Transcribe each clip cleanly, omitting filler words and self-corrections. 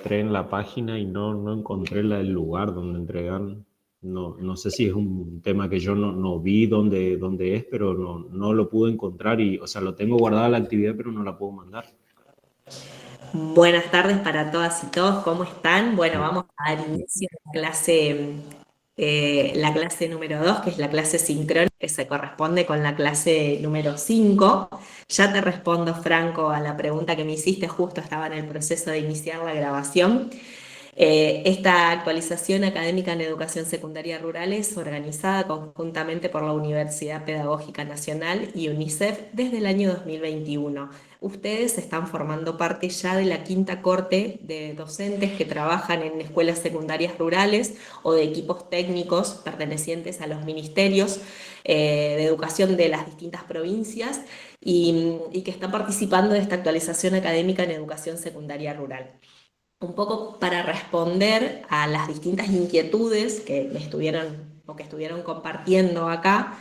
entré en la página y no encontré el lugar donde entregan. No sé si es un tema que yo no vi dónde es, pero no lo pude encontrar y, o sea, lo tengo guardada la actividad, pero no la puedo mandar. Buenas tardes para todas y todos, ¿cómo están? Bueno, vamos a dar inicio a la clase número 2, que es la clase sincrónica, que se corresponde con la clase número 5. Ya te respondo, Franco, a la pregunta que me hiciste, justo estaba en el proceso de iniciar la grabación. Esta actualización académica en educación secundaria rural es organizada conjuntamente por la Universidad Pedagógica Nacional y UNICEF desde el año 2021. Ustedes están formando parte ya de la quinta corte de docentes que trabajan en escuelas secundarias rurales o de equipos técnicos pertenecientes a los ministerios de educación de las distintas provincias y que están participando de esta actualización académica en educación secundaria rural. Un poco para responder a las distintas inquietudes que me estuvieron o que estuvieron compartiendo acá,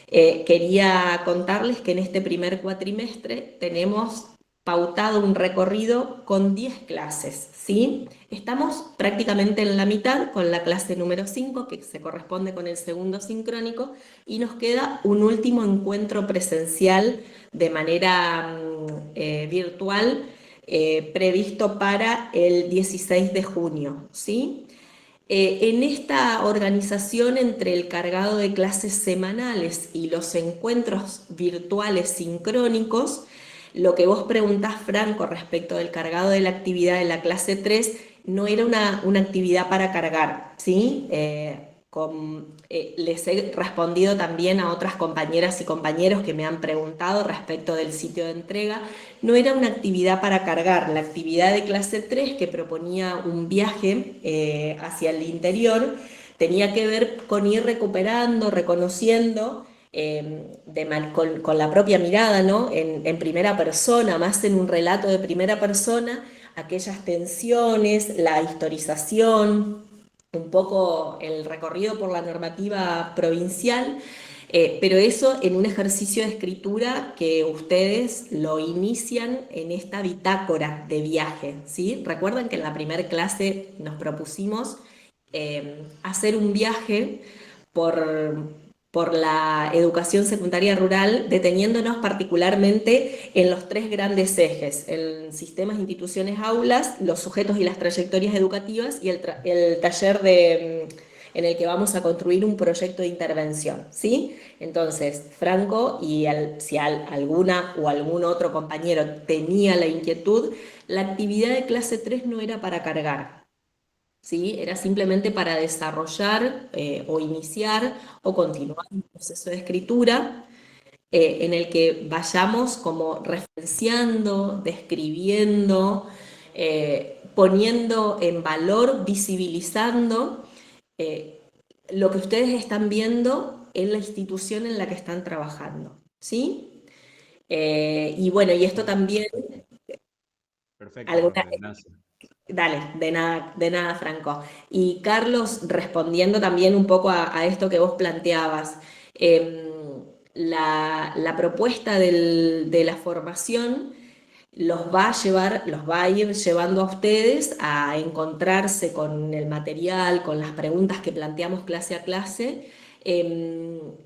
quería contarles que en este primer cuatrimestre tenemos pautado un recorrido con 10 clases, ¿sí? Estamos prácticamente en la mitad con la clase número 5, que se corresponde con el segundo sincrónico, y nos queda un último encuentro presencial de manera virtual, previsto para el 16 de junio, ¿sí? En esta organización entre el cargado de clases semanales y los encuentros virtuales sincrónicos, lo que vos preguntás, Franco, respecto del cargado de la actividad de la clase 3, no era una actividad para cargar, ¿sí? Les he respondido también a otras compañeras y compañeros que me han preguntado respecto del sitio de entrega. No era una actividad para cargar. La actividad de clase 3, que proponía un viaje hacia el interior, tenía que ver con ir recuperando, reconociendo con la propia mirada, ¿no? En primera persona, más en un relato de primera persona, aquellas tensiones, la historización, un poco el recorrido por la normativa provincial, pero eso en un ejercicio de escritura que ustedes lo inician en esta bitácora de viaje, ¿sí? Recuerden que en la primera clase nos propusimos hacer un viaje por, por la educación secundaria rural, deteniéndonos particularmente en los tres grandes ejes: el sistemas, instituciones, aulas, los sujetos y las trayectorias educativas, y el taller en el que vamos a construir un proyecto de intervención, ¿sí? Entonces, Franco, y si alguna o algún otro compañero tenía la inquietud, la actividad de clase 3 no era para cargar, ¿sí? Era simplemente para desarrollar o iniciar o continuar un proceso de escritura en el que vayamos como referenciando, describiendo, poniendo en valor, visibilizando eh, lo que ustedes están viendo en la institución en la que están trabajando, ¿sí? Y bueno, y esto también, Perfecto, alguna, profe, gracias. dale, de nada, Franco. Y Carlos, respondiendo también un poco a esto que vos planteabas, la propuesta de la formación los va a ir llevando a ustedes a encontrarse con el material, con las preguntas que planteamos clase a clase,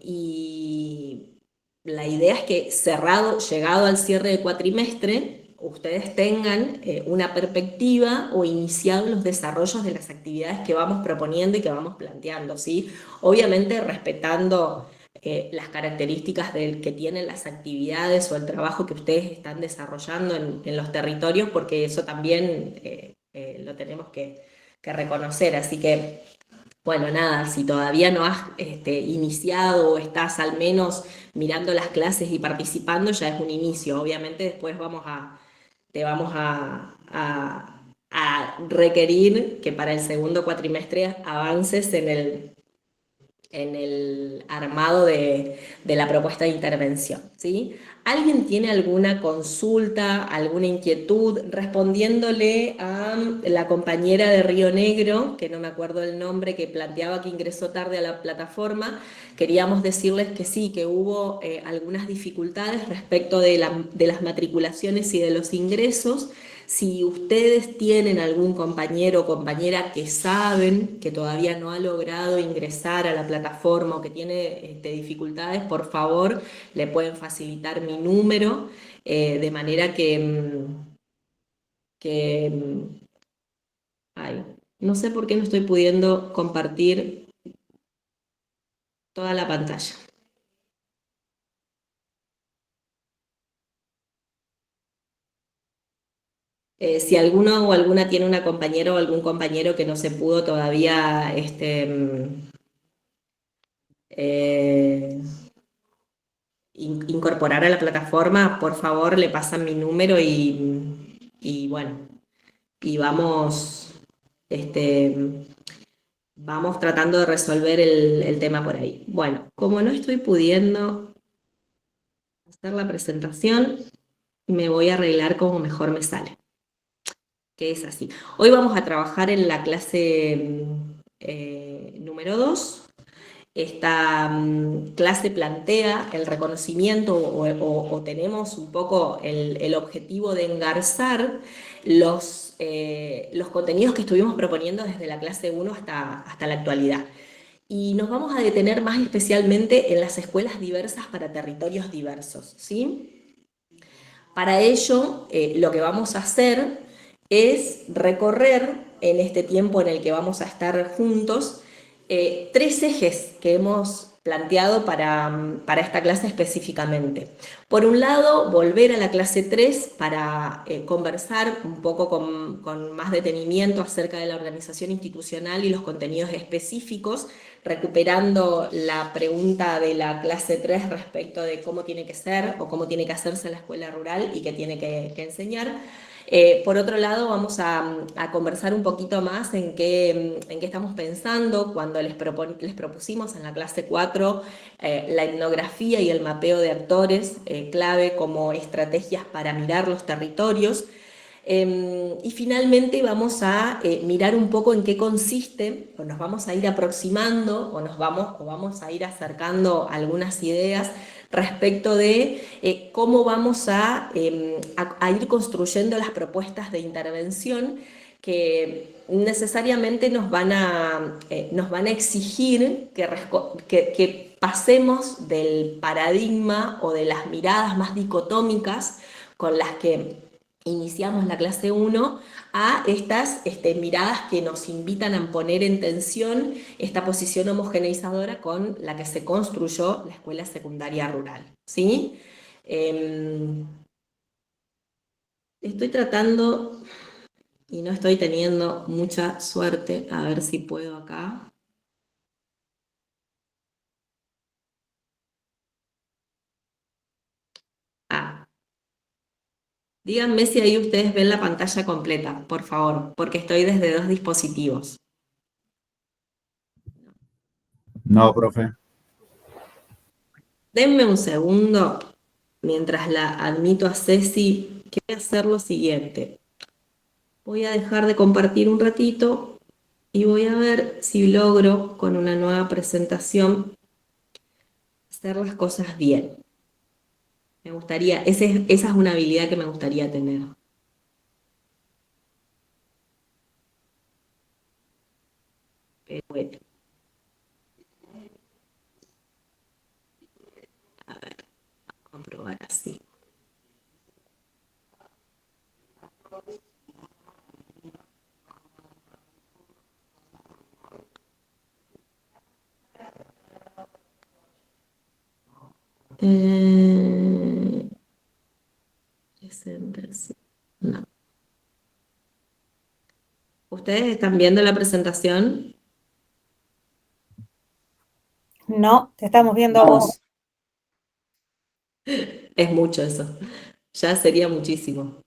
y la idea es que llegado al cierre de cuatrimestre, ustedes tengan una perspectiva o iniciado los desarrollos de las actividades que vamos proponiendo y que vamos planteando, ¿sí? Obviamente respetando las características que tienen las actividades o el trabajo que ustedes están desarrollando en los territorios, porque eso también lo tenemos que reconocer. Así que, bueno, nada, si todavía no has iniciado o estás al menos mirando las clases y participando, ya es un inicio. Obviamente después te vamos a requerir que para el segundo cuatrimestre avances en el armado de la propuesta de intervención, ¿sí? ¿Alguien tiene alguna consulta, alguna inquietud? Respondiéndole a la compañera de Río Negro, que no me acuerdo el nombre, que planteaba que ingresó tarde a la plataforma, queríamos decirles que sí, que hubo algunas dificultades respecto de las matriculaciones y de los ingresos. Si ustedes tienen algún compañero o compañera que saben que todavía no ha logrado ingresar a la plataforma o que tiene dificultades, por favor, le pueden facilitar mi número, de manera que ay, no sé por qué no estoy pudiendo compartir toda la pantalla. Si alguno o alguna tiene una compañera o algún compañero que no se pudo todavía eh, incorporar a la plataforma, por favor le pasan mi número y bueno, y este, vamos tratando de resolver el tema por ahí. Bueno, como no estoy pudiendo hacer la presentación, me voy a arreglar como mejor me sale, que es así. Hoy vamos a trabajar en la clase número 2. Esta clase plantea el reconocimiento o tenemos un poco el objetivo de engarzar los contenidos que estuvimos proponiendo desde la clase 1 hasta la actualidad. Y nos vamos a detener más especialmente en las escuelas diversas para territorios diversos, ¿sí? Para ello, lo que vamos a hacer es recorrer en este tiempo en el que vamos a estar juntos tres ejes que hemos planteado para esta clase específicamente. Por un lado, volver a la clase 3 para conversar un poco con más detenimiento acerca de la organización institucional y los contenidos específicos, recuperando la pregunta de la clase 3 respecto de cómo tiene que ser o cómo tiene que hacerse la escuela rural y qué tiene que enseñar. Por otro lado, vamos a conversar un poquito más en qué estamos pensando cuando les propusimos en la clase 4 la etnografía y el mapeo de actores clave como estrategias para mirar los territorios. Y finalmente vamos a mirar un poco en qué consiste, o nos vamos a ir aproximando, vamos a ir acercando algunas ideas respecto de cómo vamos a ir construyendo las propuestas de intervención que necesariamente nos van a exigir que pasemos del paradigma o de las miradas más dicotómicas con las que iniciamos la clase 1 a estas miradas que nos invitan a poner en tensión esta posición homogeneizadora con la que se construyó la escuela secundaria rural, ¿sí? Estoy tratando y no estoy teniendo mucha suerte, a ver si puedo acá. Ah, díganme si ahí ustedes ven la pantalla completa, por favor, porque estoy desde dos dispositivos. No, profe. Denme un segundo mientras la admito a Ceci, que voy a hacer lo siguiente. Voy a dejar de compartir un ratito y voy a ver si logro con una nueva presentación hacer las cosas bien. Me gustaría, esa es una habilidad que me gustaría tener. Pero bueno. A ver, vamos a comprobar así. No. ¿Ustedes están viendo la presentación? No, te estamos viendo a vos. Es mucho eso. Ya sería muchísimo.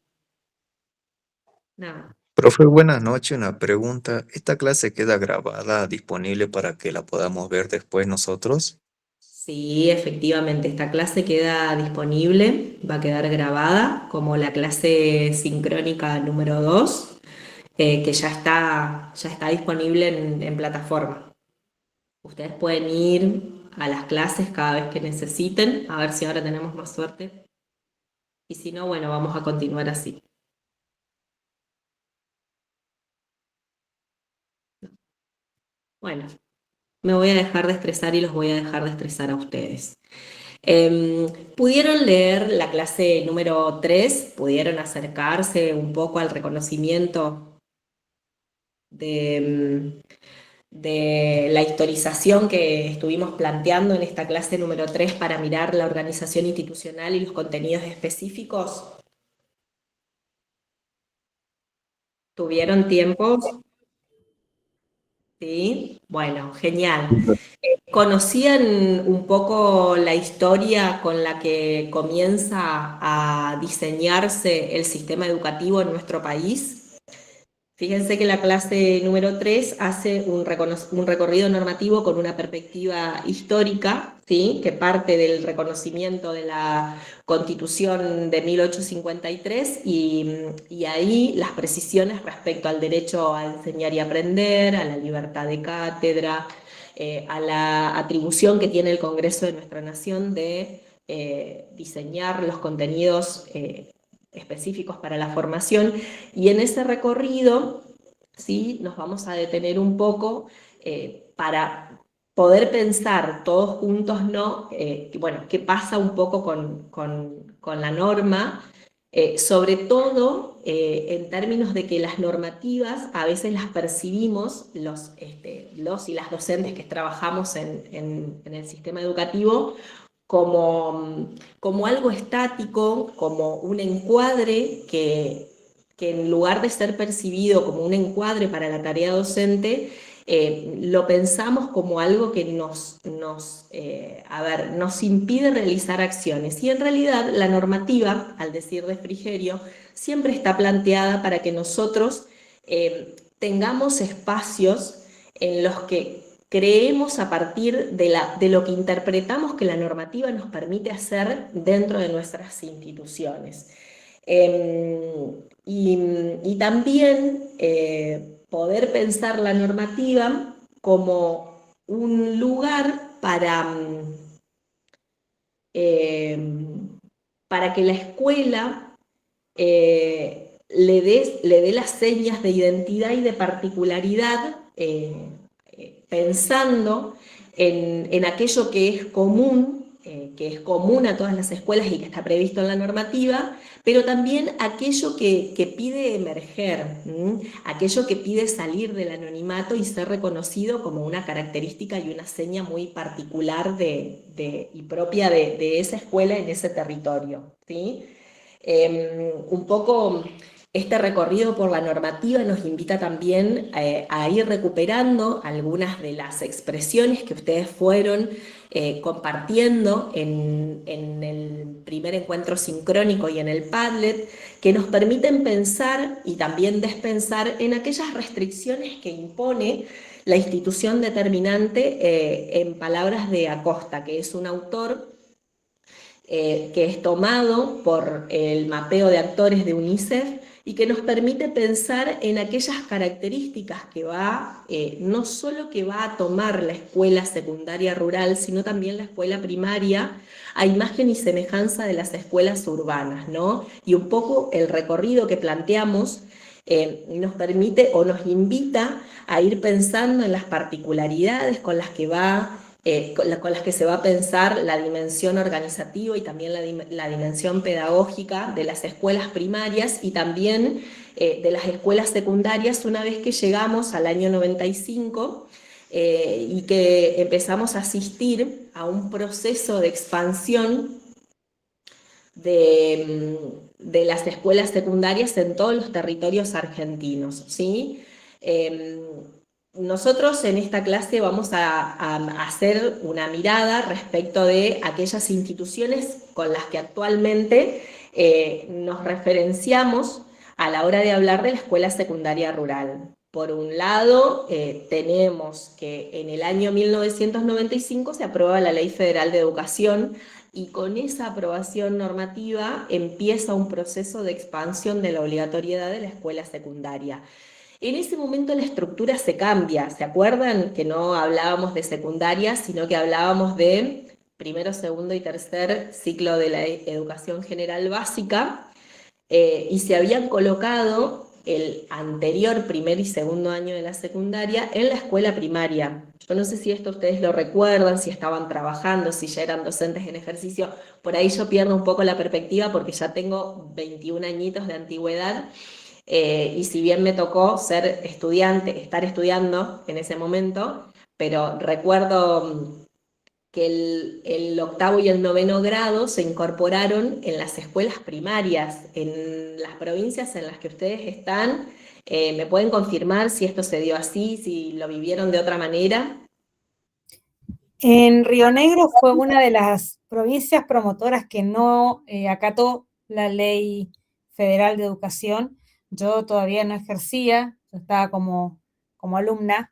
Nada. Profe, buenas noches. Una pregunta. ¿Esta clase queda grabada, disponible para que la podamos ver después nosotros? Sí, efectivamente, esta clase queda disponible, va a quedar grabada como la clase sincrónica número 2, que ya está disponible en plataforma. Ustedes pueden ir a las clases cada vez que necesiten, a ver si ahora tenemos más suerte. Y si no, bueno, vamos a continuar así. Bueno, me voy a dejar de estresar y los voy a dejar de estresar a ustedes. ¿Pudieron leer la clase número 3? ¿Pudieron acercarse un poco al reconocimiento de la historización que estuvimos planteando en esta clase número 3 para mirar la organización institucional y los contenidos específicos? ¿Tuvieron tiempo? Sí, bueno, genial. ¿Conocían un poco la historia con la que comienza a diseñarse el sistema educativo en nuestro país? Fíjense que la clase número 3 hace un recorrido normativo con una perspectiva histórica, ¿sí? Que parte del reconocimiento de la Constitución de 1853 y ahí las precisiones respecto al derecho a enseñar y aprender, a la libertad de cátedra, a la atribución que tiene el Congreso de nuestra Nación de diseñar los contenidos específicos para la formación, y en ese recorrido, ¿sí?, nos vamos a detener un poco para poder pensar todos juntos, ¿no? Bueno, qué pasa un poco con la norma, sobre todo en términos de que las normativas a veces las percibimos, los y las docentes que trabajamos en el sistema educativo, como algo estático, como un encuadre que en lugar de ser percibido como un encuadre para la tarea docente, lo pensamos como algo que nos impide realizar acciones. Y en realidad la normativa, al decir Frigerio, siempre está planteada para que nosotros tengamos espacios en los que creemos a partir de lo que interpretamos que la normativa nos permite hacer dentro de nuestras instituciones. Y también poder pensar la normativa como un lugar para que la escuela le dé las señas de identidad y de particularidad, pensando en aquello que es común a todas las escuelas y que está previsto en la normativa, pero también aquello que pide emerger, aquello que pide salir del anonimato y ser reconocido como una característica y una seña muy particular y propia de esa escuela en ese territorio, ¿sí? Un poco este recorrido por la normativa nos invita también a ir recuperando algunas de las expresiones que ustedes fueron compartiendo en el primer encuentro sincrónico y en el Padlet, que nos permiten pensar y también despensar en aquellas restricciones que impone la institución determinante, en palabras de Acosta, que es un autor que es tomado por el mapeo de actores de UNICEF y que nos permite pensar en aquellas características que no solo que va a tomar la escuela secundaria rural, sino también la escuela primaria, a imagen y semejanza de las escuelas urbanas, ¿no? Y un poco el recorrido que planteamos nos permite o nos invita a ir pensando en las particularidades con las que se va a pensar la dimensión organizativa y también la dimensión pedagógica de las escuelas primarias y también de las escuelas secundarias una vez que llegamos al año 95 y que empezamos a asistir a un proceso de expansión de las escuelas secundarias en todos los territorios argentinos, ¿sí? Nosotros en esta clase vamos a hacer una mirada respecto de aquellas instituciones con las que actualmente nos referenciamos a la hora de hablar de la escuela secundaria rural. Por un lado, tenemos que en el año 1995 se aprueba la Ley Federal de Educación y con esa aprobación normativa empieza un proceso de expansión de la obligatoriedad de la escuela secundaria. En ese momento la estructura se cambia, ¿se acuerdan? Que no hablábamos de secundaria, sino que hablábamos de primero, segundo y tercer ciclo de la educación general básica, y se habían colocado el anterior primer y segundo año de la secundaria en la escuela primaria. Yo no sé si esto ustedes lo recuerdan, si estaban trabajando, si ya eran docentes en ejercicio. Por ahí yo pierdo un poco la perspectiva porque ya tengo 21 añitos de antigüedad. Y si bien me tocó ser estudiante, estar estudiando en ese momento, pero recuerdo que el octavo y el noveno grado se incorporaron en las escuelas primarias, en las provincias en las que ustedes están. ¿Me pueden confirmar si esto se dio así, si lo vivieron de otra manera? En Río Negro fue una de las provincias promotoras que no acató la ley federal de educación. Yo todavía no ejercía, yo estaba como alumna.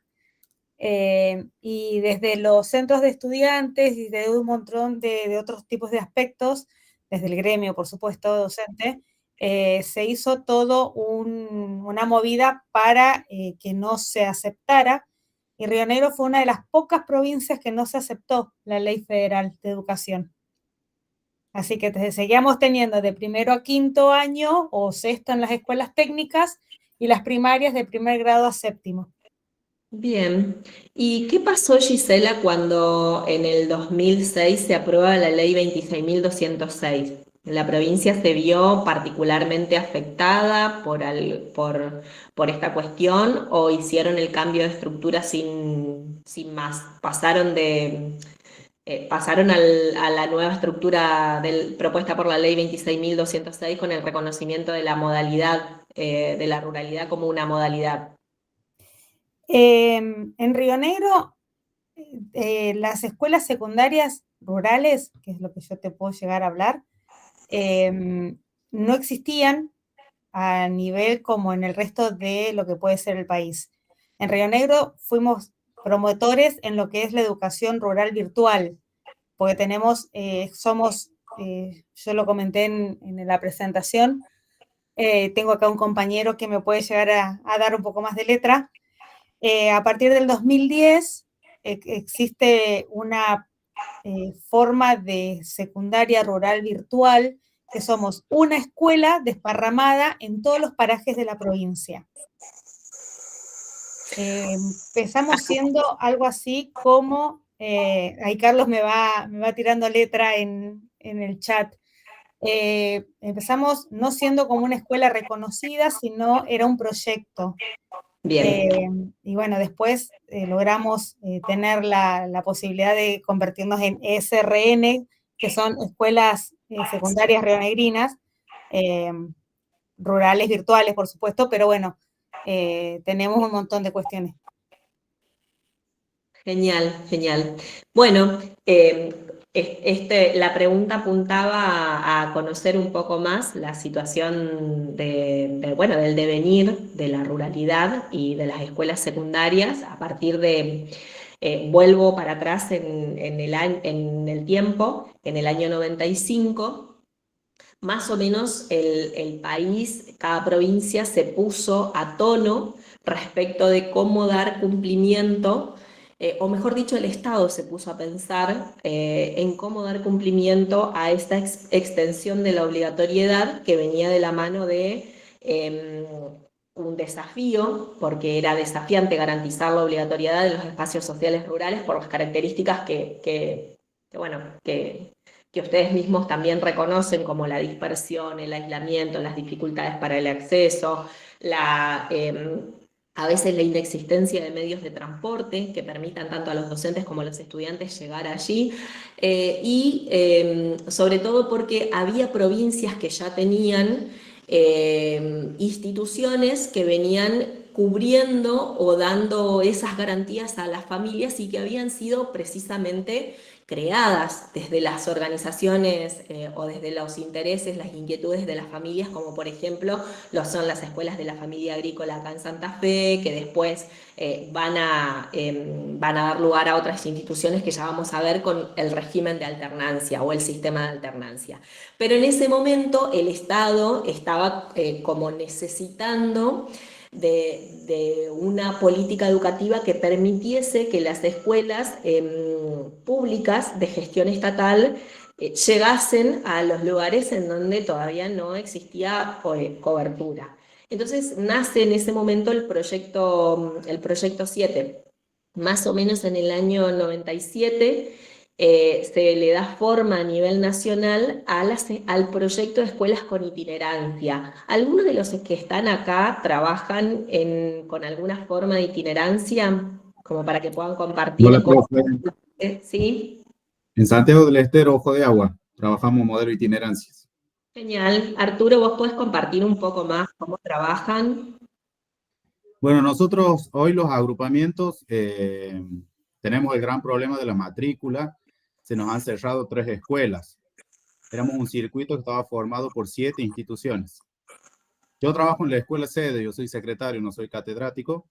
Y desde los centros de estudiantes y de un montón de otros tipos de aspectos, desde el gremio, por supuesto, docente, se hizo todo una movida para que no se aceptara, y Río Negro fue una de las pocas provincias que no se aceptó la ley federal de educación. Así que seguíamos teniendo de primero a quinto año o sexto en las escuelas técnicas y las primarias de primer grado a séptimo. Bien. ¿Y qué pasó, Gisela, cuando en el 2006 se aprueba la ley 26.206? ¿La provincia se vio particularmente afectada por esta cuestión o hicieron el cambio de estructura sin más? ¿Pasaron a la nueva estructura propuesta por la ley 26.206 con el reconocimiento de la modalidad, de la ruralidad como una modalidad? En Río Negro, las escuelas secundarias rurales, que es lo que yo te puedo llegar a hablar, no existían a nivel como en el resto de lo que puede ser el país. En Río Negro fuimos promotores en lo que es la educación rural virtual, porque yo lo comenté en la presentación, tengo acá un compañero que me puede llegar a dar un poco más de letra. A partir del 2010 existe una forma de secundaria rural virtual, que somos una escuela desparramada en todos los parajes de la provincia. Empezamos siendo algo así como, ahí Carlos me va tirando letra en el chat. Empezamos no siendo como una escuela reconocida, sino era un proyecto. Bien. Y bueno, después logramos tener la posibilidad de convertirnos en ESRN, que son escuelas secundarias rionegrinas, rurales, virtuales, por supuesto, pero bueno, tenemos un montón de cuestiones. Genial, genial. Bueno, la pregunta apuntaba a conocer un poco más la situación del devenir de la ruralidad y de las escuelas secundarias a partir vuelvo para atrás en el tiempo, en el año 95. Más o menos el país, cada provincia se puso a tono respecto de cómo dar cumplimiento, o mejor dicho, el Estado se puso a pensar en cómo dar cumplimiento a esta extensión de la obligatoriedad que venía de la mano de un desafío, porque era desafiante garantizar la obligatoriedad de los espacios sociales rurales por las características que ustedes mismos también reconocen, como la dispersión, el aislamiento, las dificultades para el acceso, a veces la inexistencia de medios de transporte que permitan tanto a los docentes como a los estudiantes llegar allí, y sobre todo porque había provincias que ya tenían instituciones que venían cubriendo o dando esas garantías a las familias y que habían sido precisamente creadas desde las organizaciones o desde los intereses, las inquietudes de las familias, como por ejemplo lo son las escuelas de la familia agrícola acá en Santa Fe, que después van a dar lugar a otras instituciones que ya vamos a ver con el régimen de alternancia o el sistema de alternancia. Pero en ese momento el Estado estaba como necesitando de una política educativa que permitiese que las escuelas públicas de gestión estatal llegasen a los lugares en donde todavía no existía cobertura. Entonces nace en ese momento el proyecto 7. Más o menos en el año 97 se le da forma a nivel nacional al proyecto de escuelas con itinerancia. ¿Algunos de los que están acá trabajan con alguna forma de itinerancia? Como para que puedan compartir Hola, cómo... profe. ¿Sí? En Santiago del Estero, Ojo de Agua, trabajamos modelo de itinerancias. Genial. Arturo, ¿vos podés compartir un poco más cómo trabajan? Bueno, nosotros hoy los agrupamientos tenemos el gran problema de la matrícula. Se nos han cerrado 3 escuelas. Éramos un circuito que estaba formado por 7 instituciones. Yo trabajo en la escuela sede, yo soy secretario, no soy catedrático.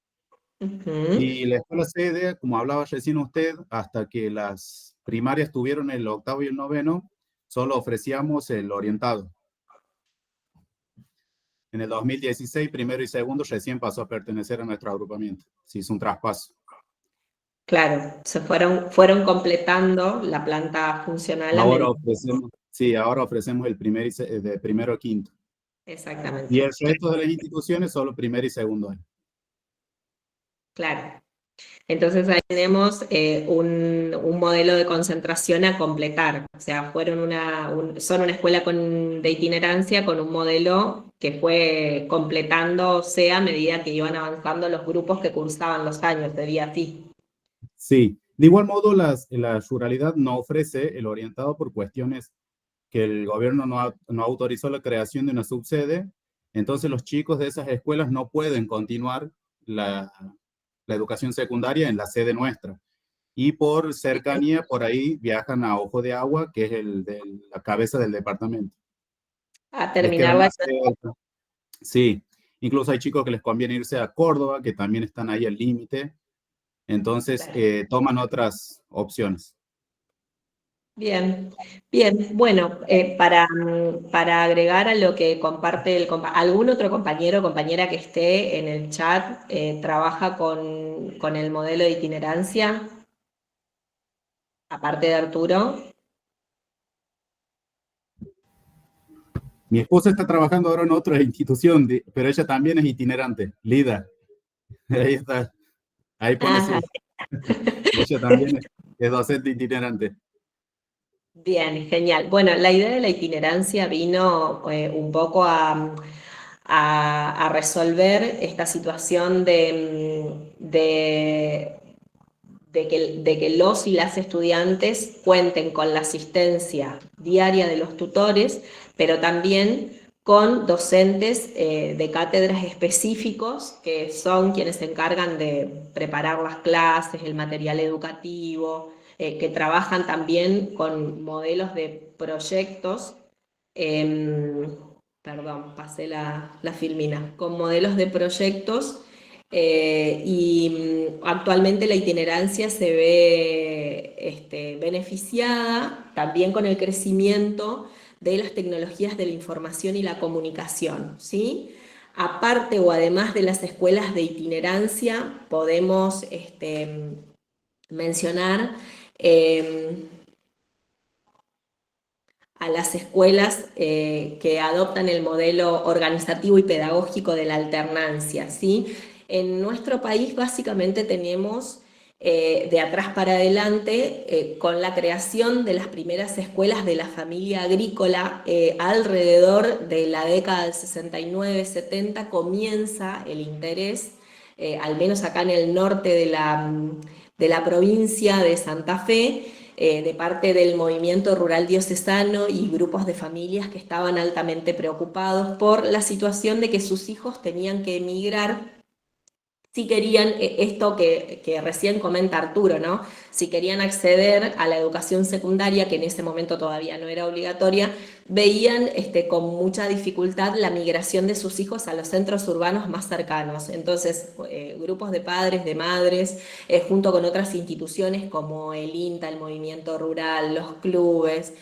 Ujú. Y la escuela sede, como hablaba recién usted, hasta que las primarias tuvieron el 8º y el 9º, solo ofrecíamos el orientado. En el 2016, primero y segundo recién pasó a pertenecer a nuestro agrupamiento. Se hizo un traspaso. Claro, fueron completando la planta funcional a Ahora medida. ofrecemos, sí, ahora ofrecemos el de primero a quinto. Exactamente, Y el resto de las instituciones solo primer y segundo año. claro. Entonces ahí tenemos un modelo de concentración a completar. O sea, son una escuela de itinerancia con un modelo que fue completándose a medida que iban avanzando los grupos que cursaban los años, sería así. Sí, de igual modo la ruralidad no ofrece el orientado por cuestiones que el gobierno no autorizó la creación de una subsede. Entonces los chicos de esas escuelas no pueden continuar la educación secundaria en la sede nuestra. Y por cercanía, por ahí viajan a Ojo de Agua, que es la cabeza del departamento. A Les queda terminar la... más cerca. Sí, incluso hay chicos que les conviene irse a Córdoba, que también están ahí al límite. Entonces, toman otras opciones. Bien, bien. Bueno, para agregar a lo que comparte algún otro compañero o compañera que esté en el chat, trabaja con el modelo de itinerancia, aparte de Arturo. Mi esposa está trabajando ahora en otra institución, pero ella también es itinerante, Lida. Ahí está, ahí pone Ajá. sí. Ella también es docente itinerante. Bien, genial. Bueno, la idea de la itinerancia vino un poco a resolver esta situación de que los y las estudiantes cuenten con la asistencia diaria de los tutores, pero también con docentes de cátedras específicos que son quienes se encargan de preparar las clases, el material educativo, que trabajan también con modelos de proyectos. Perdón, pasé la filmina, con modelos de proyectos y actualmente la itinerancia se ve beneficiada también con el crecimiento de las tecnologías de la información y la comunicación, ¿sí? Aparte o además de las escuelas de itinerancia, podemos mencionar a las escuelas que adoptan el modelo organizativo y pedagógico de la alternancia, ¿sí? En nuestro país básicamente tenemos de atrás para adelante, con la creación de las primeras escuelas de la familia agrícola, alrededor de la década del 69-70 comienza el interés, al menos acá en el norte de la provincia de Santa Fe, de parte del movimiento rural diocesano y grupos de familias que estaban altamente preocupados por la situación de que sus hijos tenían que emigrar si querían, esto que recién comenta Arturo, ¿no? Si querían acceder a la educación secundaria, que en ese momento todavía no era obligatoria, veían con mucha dificultad la migración de sus hijos a los centros urbanos más cercanos. Entonces, grupos de padres, de madres, junto con otras instituciones como el INTA, el Movimiento Rural, los clubes,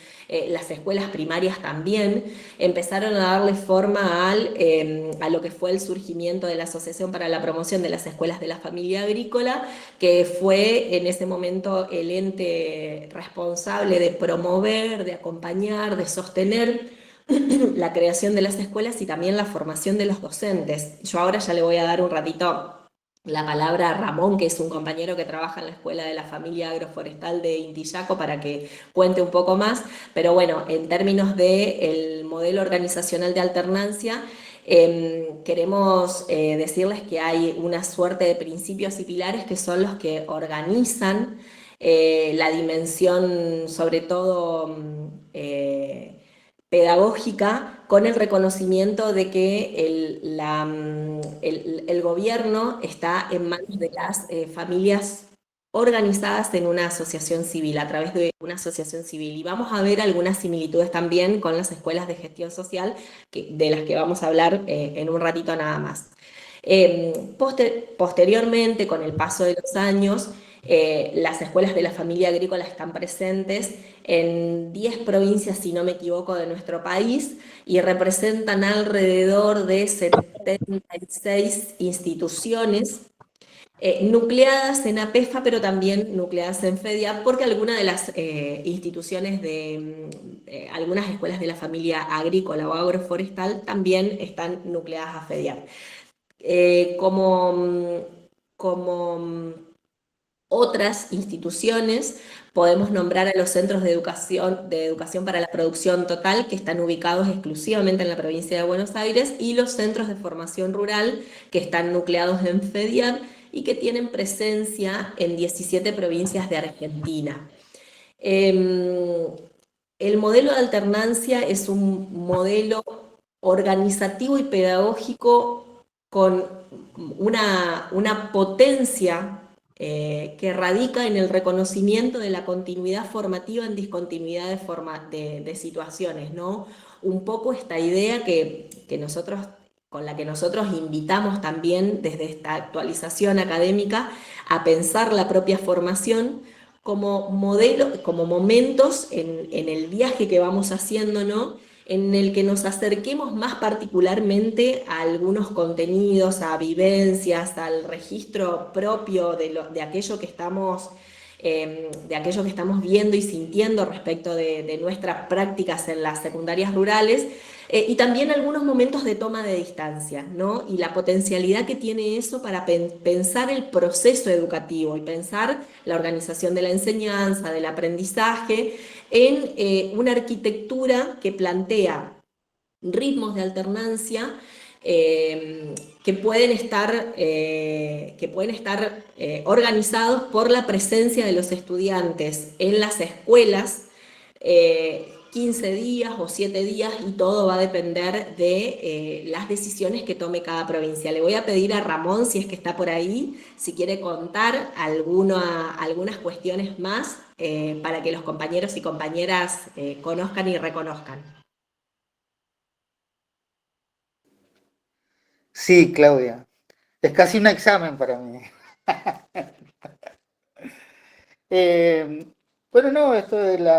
las escuelas primarias también, empezaron a darle forma a lo que fue el surgimiento de la Asociación para la Promoción de las Escuelas de la Familia Agrícola, que fue en ese momento el ente responsable de promover, de acompañar, de sostener la creación de las escuelas y también la formación de los docentes. Yo ahora ya le voy a dar un ratito la palabra a Ramón, que es un compañero que trabaja en la Escuela de la Familia Agroforestal de Intillaco, para que cuente un poco más, pero bueno, en términos del modelo organizacional de alternancia, queremos decirles que hay una suerte de principios y pilares que son los que organizan la dimensión, sobre todo pedagógica, con el reconocimiento de que el gobierno está en manos de las familias organizadas en una asociación civil, a través de una asociación civil. Y vamos a ver algunas similitudes también con las escuelas de gestión social, de las que vamos a hablar en un ratito nada más. Posteriormente, con el paso de los años, las escuelas de la familia agrícola están presentes en 10 provincias, si no me equivoco, de nuestro país, y representan alrededor de 76 instituciones nucleadas en APEFA, pero también nucleadas en FEDIAP, porque algunas de las instituciones algunas escuelas de la familia agrícola o agroforestal también están nucleadas a FEDIAP. Como otras instituciones, podemos nombrar a los centros de educación para la producción total, que están ubicados exclusivamente en la provincia de Buenos Aires, y los centros de formación rural, que están nucleados en FEDIAP y que tienen presencia en 17 provincias de Argentina. El modelo de alternancia es un modelo organizativo y pedagógico con una potencia que radica en el reconocimiento de la continuidad formativa en discontinuidad de situaciones, ¿no? Un poco esta idea con la que nosotros invitamos también desde esta actualización académica a pensar la propia formación como modelo, como momentos en el viaje que vamos haciendo, ¿no? En el que nos acerquemos más particularmente a algunos contenidos, a vivencias, al registro propio de aquello que estamos viendo y sintiendo respecto de nuestras prácticas en las secundarias rurales, y también algunos momentos de toma de distancia, ¿no? Y la potencialidad que tiene eso para pensar el proceso educativo y pensar la organización de la enseñanza, del aprendizaje, en una arquitectura que plantea ritmos de alternancia que pueden estar organizados por la presencia de los estudiantes en las escuelas, 15 días o 7 días, y todo va a depender de las decisiones que tome cada provincia. Le voy a pedir a Ramón, si es que está por ahí, si quiere contar algunas cuestiones más para que los compañeros y compañeras conozcan y reconozcan. Sí, Claudia, es casi un examen para mí. Bueno, no, esto del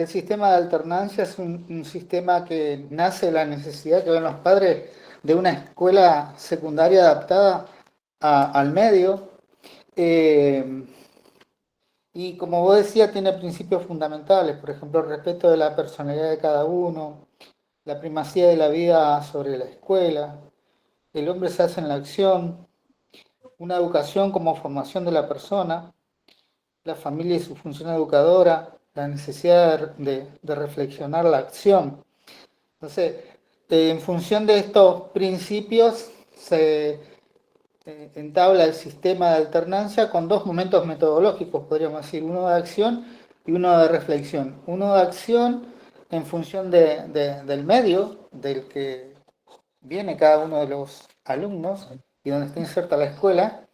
sistema de alternancia es un sistema que nace de la necesidad que ven los padres de una escuela secundaria adaptada al medio. Y como vos decías, tiene principios fundamentales, por ejemplo, el respeto de la personalidad de cada uno, la primacía de la vida sobre la escuela, el hombre se hace en la acción, una educación como formación de la persona, la familia y su función educadora, la necesidad de reflexionar la acción. Entonces, en función de estos principios se entabla el sistema de alternancia con dos momentos metodológicos, podríamos decir, uno de acción y uno de reflexión. Uno de acción en función del medio del que viene cada uno de los alumnos y donde está inserta la escuela,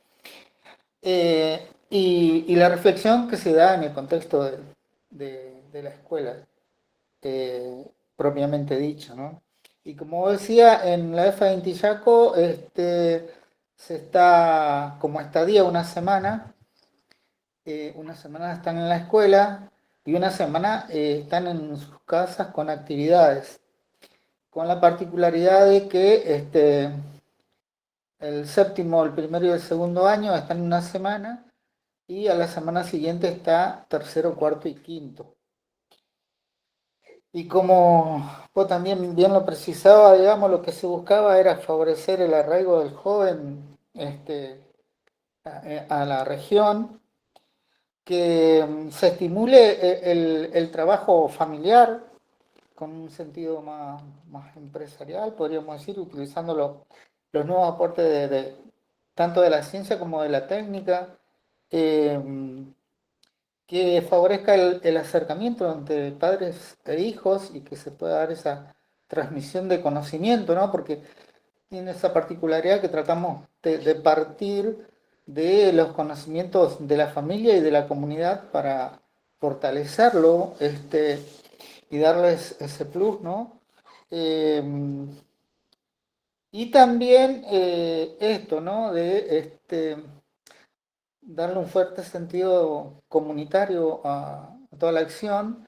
y la reflexión que se da en el contexto de la escuela, propiamente dicho, ¿no? Y como decía, en la EFA de Intillaco se está como estadía una semana están en la escuela y una semana están en sus casas con actividades, con la particularidad de que el séptimo, el primero y el segundo año están en una semana, y a la semana siguiente está tercero, cuarto y quinto. Y como vos también bien lo precisaba, digamos, lo que se buscaba era favorecer el arraigo del joven a la región, que se estimule el trabajo familiar con un sentido más empresarial, podríamos decir, utilizando los nuevos aportes tanto de la ciencia como de la técnica, eh, que favorezca el acercamiento entre padres e hijos y que se pueda dar esa transmisión de conocimiento, ¿no? Porque tiene esa particularidad que tratamos de partir de los conocimientos de la familia y de la comunidad para fortalecerlo y darles ese plus, ¿no? Eh, y también esto, ¿no? De darle un fuerte sentido comunitario a toda la acción.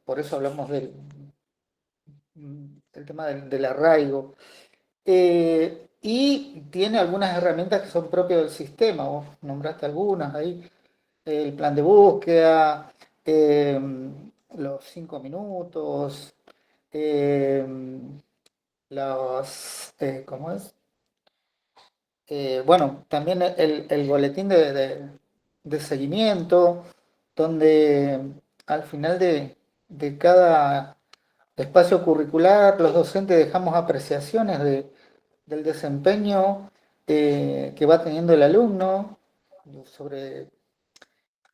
Por eso hablamos del tema del arraigo. Y tiene algunas herramientas que son propias del sistema. Vos nombraste algunas ahí. El plan de búsqueda, eh, los 5 minutos, eh, ¿cómo es? Bueno, también el boletín de seguimiento, donde al final de cada espacio curricular los docentes dejamos apreciaciones del desempeño que va teniendo el alumno, sobre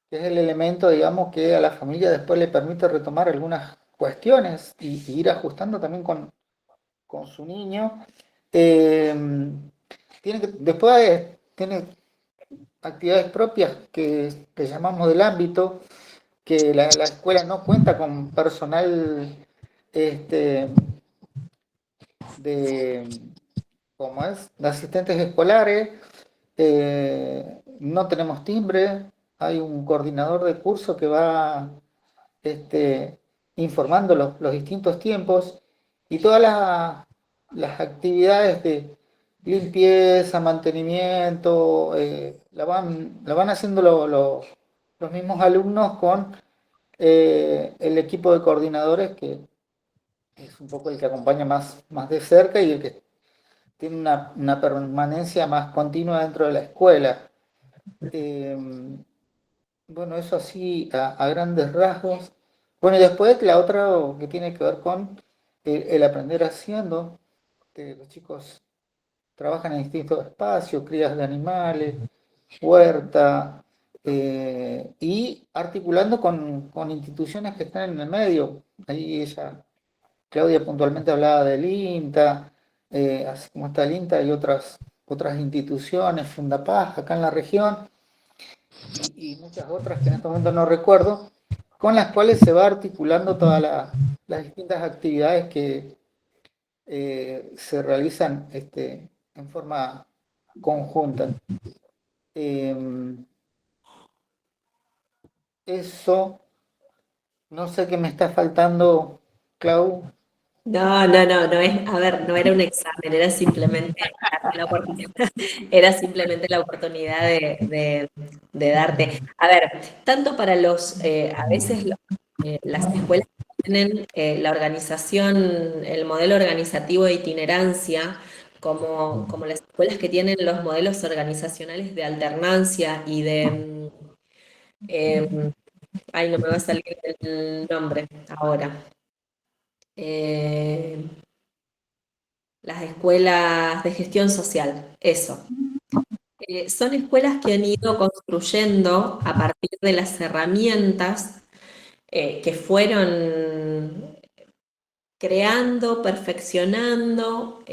que es el elemento, digamos, que a la familia después le permite retomar algunas cuestiones y ir ajustando también con su niño. Eh, Después tiene actividades propias que llamamos del ámbito, que la escuela no cuenta con personal este, de, ¿cómo es? De asistentes escolares, no tenemos timbre, hay un coordinador de curso que va informando los distintos tiempos y todas las actividades de limpieza, mantenimiento, la van haciendo los mismos alumnos con el equipo de coordinadores que es un poco el que acompaña más de cerca y el que tiene una permanencia más continua dentro de la escuela. Eh, bueno, eso así a grandes rasgos. Bueno, y después la otra que tiene que ver con el aprender haciendo, que los chicos trabajan en distintos espacios, crías de animales, huerta, y articulando con instituciones que están en el medio. Ahí Claudia puntualmente hablaba del INTA, así como está el INTA y otras instituciones, Fundapaz, acá en la región, y muchas otras que en este momento no recuerdo, con las cuales se va articulando todas las distintas actividades que se realizan en forma conjunta. Eso, no sé qué me está faltando, Clau. No es, a ver, no era un examen, era simplemente darte la oportunidad, era simplemente la oportunidad de darte. A ver, tanto para a veces las escuelas que tienen la organización, el modelo organizativo de itinerancia, como las escuelas que tienen los modelos organizacionales de alternancia y ay, no me va a salir el nombre ahora. Eh, las escuelas de gestión social, eso. Son escuelas que han ido construyendo a partir de las herramientas que fueron creando, perfeccionando,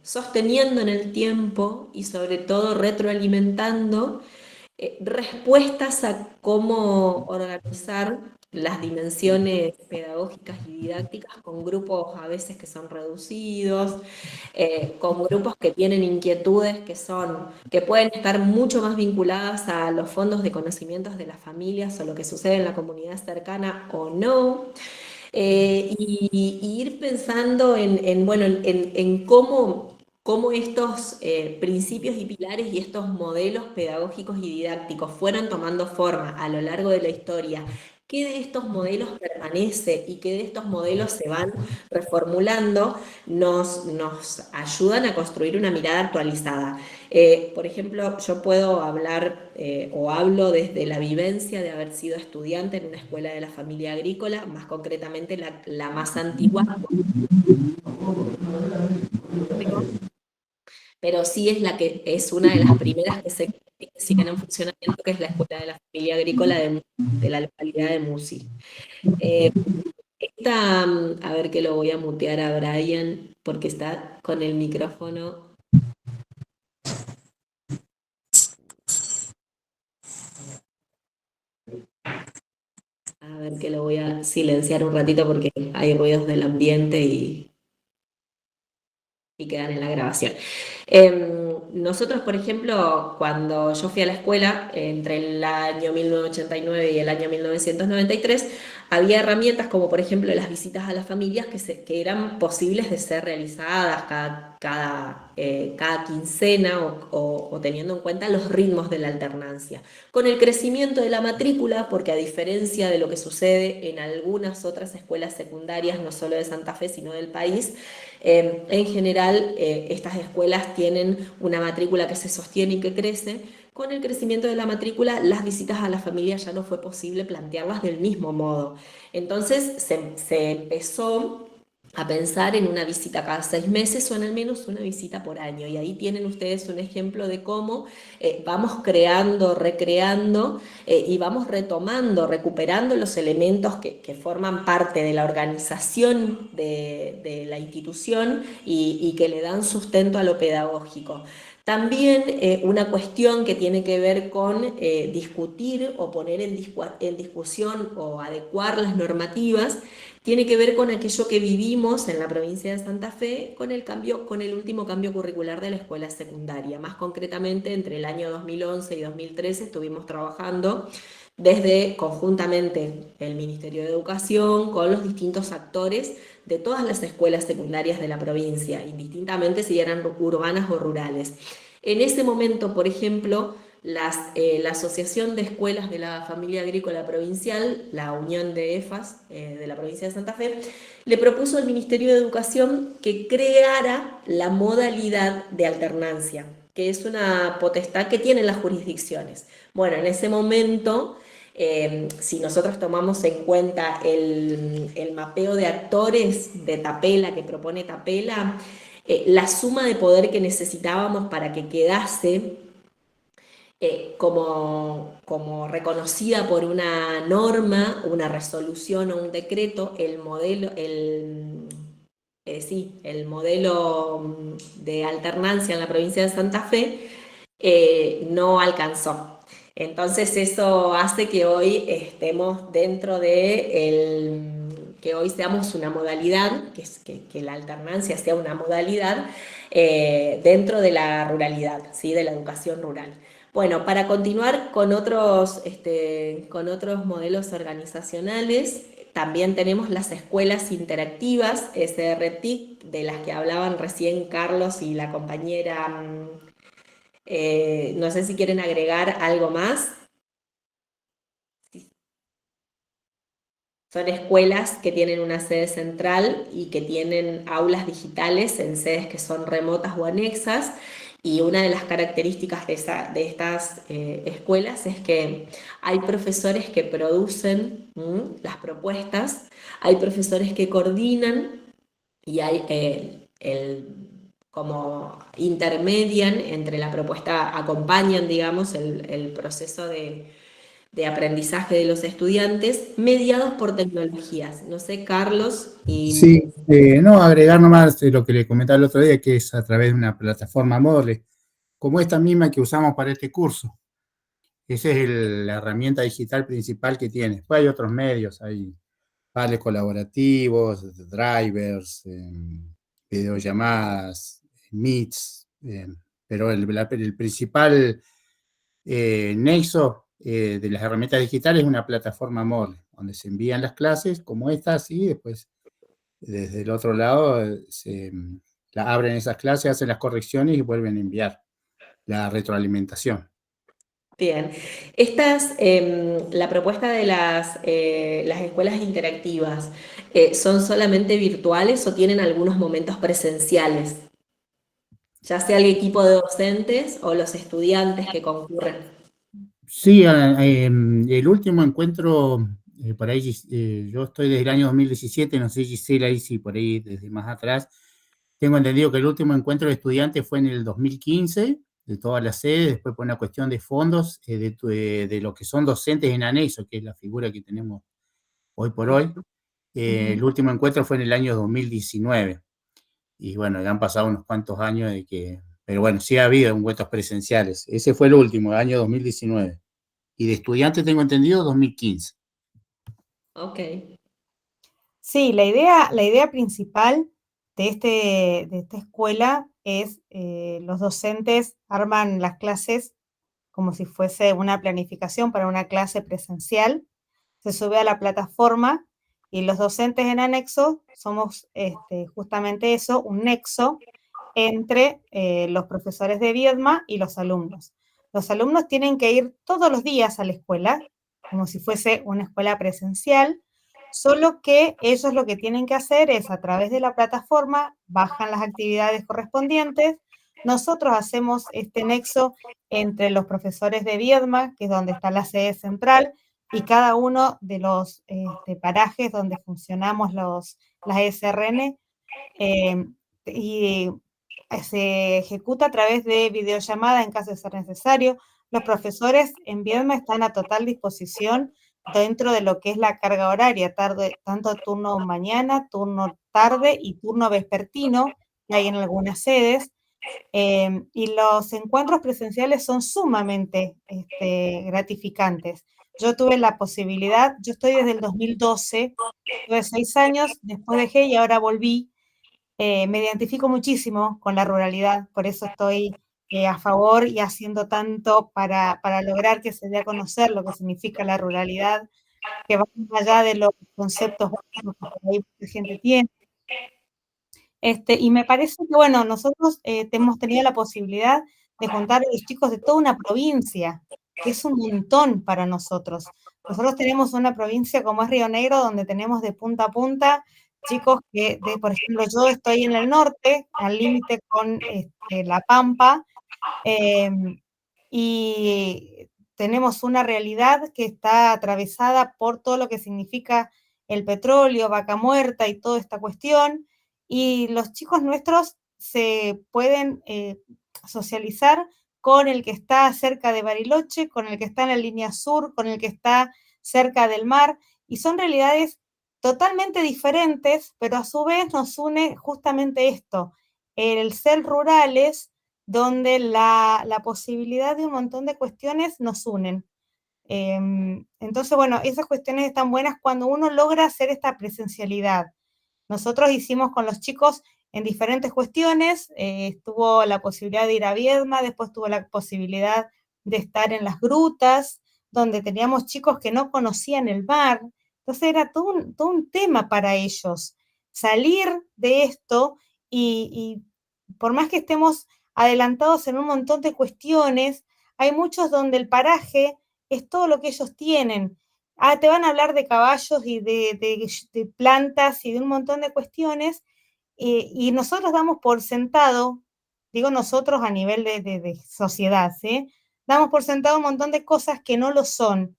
sosteniendo en el tiempo y sobre todo retroalimentando respuestas a cómo organizar las dimensiones pedagógicas y didácticas con grupos a veces que son reducidos, con grupos que tienen inquietudes que pueden estar mucho más vinculadas a los fondos de conocimientos de las familias o lo que sucede en la comunidad cercana o no. Y ir pensando bueno, en cómo estos principios y pilares y estos modelos pedagógicos y didácticos fueron tomando forma a lo largo de la historia qué de estos modelos permanece y qué de estos modelos se van reformulando, nos ayudan a construir una mirada actualizada. Por ejemplo, yo puedo hablar o hablo desde la vivencia de haber sido estudiante en una escuela de la familia agrícola, más concretamente la más antigua, pero sí es la que es una de las primeras que siguen en funcionamiento, que es la escuela de la familia agrícola de la localidad de Musi. A ver que lo voy a mutear a Brian porque está con el micrófono. A ver que lo voy a silenciar un ratito porque hay ruidos del ambiente y quedan en la grabación. Nosotros, por ejemplo, cuando yo fui a la escuela, entre el año 1989 y el año 1993, había herramientas como, por ejemplo, las visitas a las familias que eran posibles de ser realizadas cada quincena o teniendo en cuenta los ritmos de la alternancia. Con el crecimiento de la matrícula, porque a diferencia de lo que sucede en algunas otras escuelas secundarias, no solo de Santa Fe, sino del país, en general, estas escuelas tienen una matrícula que se sostiene y que crece. Con el crecimiento de la matrícula, las visitas a la familia ya no fue posible plantearlas del mismo modo. Entonces se empezó a pensar en una visita cada 6 meses o en al menos una visita por año. Y ahí tienen ustedes un ejemplo de cómo vamos creando, recreando y vamos retomando, recuperando los elementos que forman parte de la organización de la institución y que le dan sustento a lo pedagógico. También una cuestión que tiene que ver con discutir o poner en discusión o adecuar las normativas, tiene que ver con aquello que vivimos en la provincia de Santa Fe con el último cambio curricular de la escuela secundaria. Más concretamente, entre el año 2011 y 2013 estuvimos trabajando desde conjuntamente el Ministerio de Educación con los distintos actores de todas las escuelas secundarias de la provincia, indistintamente si eran urbanas o rurales. En ese momento, por ejemplo, la Asociación de Escuelas de la Familia Agrícola Provincial, la Unión de EFAS de la provincia de Santa Fe, le propuso al Ministerio de Educación que creara la modalidad de alternancia, que es una potestad que tienen las jurisdicciones. Bueno, en ese momento, si nosotros tomamos en cuenta el mapeo de actores de Tapela, que propone Tapela, la suma de poder que necesitábamos para que quedase como reconocida por una norma, una resolución o un decreto, el modelo de alternancia en la provincia de Santa Fe no alcanzó. Entonces eso hace que hoy estemos dentro que hoy seamos una modalidad, que la alternancia sea una modalidad dentro de la ruralidad, ¿sí? De la educación rural. Bueno, para continuar con otros modelos organizacionales, también tenemos las escuelas interactivas, SRTIC, de las que hablaban recién Carlos y la compañera. No sé si quieren agregar algo más. Son escuelas que tienen una sede central y que tienen aulas digitales en sedes que son remotas o anexas. Y una de las características de estas escuelas es que hay profesores que producen las propuestas, hay profesores que coordinan y hay como intermedian entre la propuesta, acompañan, digamos, el proceso de aprendizaje de los estudiantes mediados por tecnologías. No sé, Carlos. Sí, no, agregar nomás lo que le comentaba el otro día, que es a través de una plataforma Moodle, como esta misma que usamos para este curso. Esa es la herramienta digital principal que tiene. Después hay otros medios, hay paneles colaborativos, drivers, videollamadas, meets, pero el principal nexo de las herramientas digitales es una plataforma Moodle, donde se envían las clases como estas y después desde el otro lado abren esas clases, hacen las correcciones y vuelven a enviar la retroalimentación. Bien. La propuesta de las escuelas interactivas, ¿son solamente virtuales o tienen algunos momentos presenciales? Ya sea el equipo de docentes o los estudiantes que concurren. Sí, el último encuentro, por ahí, yo estoy desde el año 2017, no sé Gisela ahí sí por ahí desde más atrás. Tengo entendido que el último encuentro de estudiantes fue en el 2015, de todas las sedes, después por una cuestión de fondos, de lo que son docentes en anexo, que es la figura que tenemos hoy por hoy. El último encuentro fue en el año 2019. Y bueno, ya han pasado unos cuantos años de que, pero bueno, sí ha habido encuentros presenciales. Ese fue el último, el año 2019. Y de estudiantes tengo entendido 2015. Ok. Sí, la idea principal de esta escuela es los docentes arman las clases como si fuese una planificación para una clase presencial, se sube a la plataforma y los docentes en anexo somos justamente eso, un nexo entre los profesores de Viedma y los alumnos. Los alumnos tienen que ir todos los días a la escuela, como si fuese una escuela presencial, solo que ellos lo que tienen que hacer es a través de la plataforma, bajan las actividades correspondientes, nosotros hacemos este nexo entre los profesores de Viedma, que es donde está la sede central, y cada uno de los parajes donde funcionamos las SRN, y se ejecuta a través de videollamada en caso de ser necesario. Los profesores en Viedma están a total disposición dentro de lo que es la carga horaria, tanto turno mañana, turno tarde y turno vespertino, que hay en algunas sedes. Y los encuentros presenciales son sumamente gratificantes. Yo tuve la posibilidad, yo estoy desde el 2012, tuve 6 años, después dejé y ahora volví. Me identifico muchísimo con la ruralidad, por eso estoy a favor y haciendo tanto para lograr que se dé a conocer lo que significa la ruralidad, que va más allá de los conceptos básicos que por ahí mucha gente tiene. Y me parece que, bueno, nosotros hemos tenido la posibilidad de juntar a los chicos de toda una provincia, que es un montón para nosotros. Nosotros tenemos una provincia como es Río Negro, donde tenemos de punta a punta chicos por ejemplo, yo estoy en el norte, al límite con La Pampa, y tenemos una realidad que está atravesada por todo lo que significa el petróleo, Vaca Muerta y toda esta cuestión, y los chicos nuestros se pueden socializar con el que está cerca de Bariloche, con el que está en la línea sur, con el que está cerca del mar, y son realidades totalmente diferentes, pero a su vez nos une justamente esto, el ser rurales, donde la posibilidad de un montón de cuestiones nos unen. Entonces, bueno, esas cuestiones están buenas cuando uno logra hacer esta presencialidad. Nosotros hicimos con los chicos en diferentes cuestiones, tuvo la posibilidad de ir a Viedma, después tuvo la posibilidad de estar en las grutas, donde teníamos chicos que no conocían el mar, entonces era todo un tema para ellos, salir de esto y por más que estemos adelantados en un montón de cuestiones, hay muchos donde el paraje es todo lo que ellos tienen. Te van a hablar de caballos y de plantas y de un montón de cuestiones, y nosotros damos por sentado, digo nosotros a nivel de sociedad, ¿sí? Damos por sentado un montón de cosas que no lo son.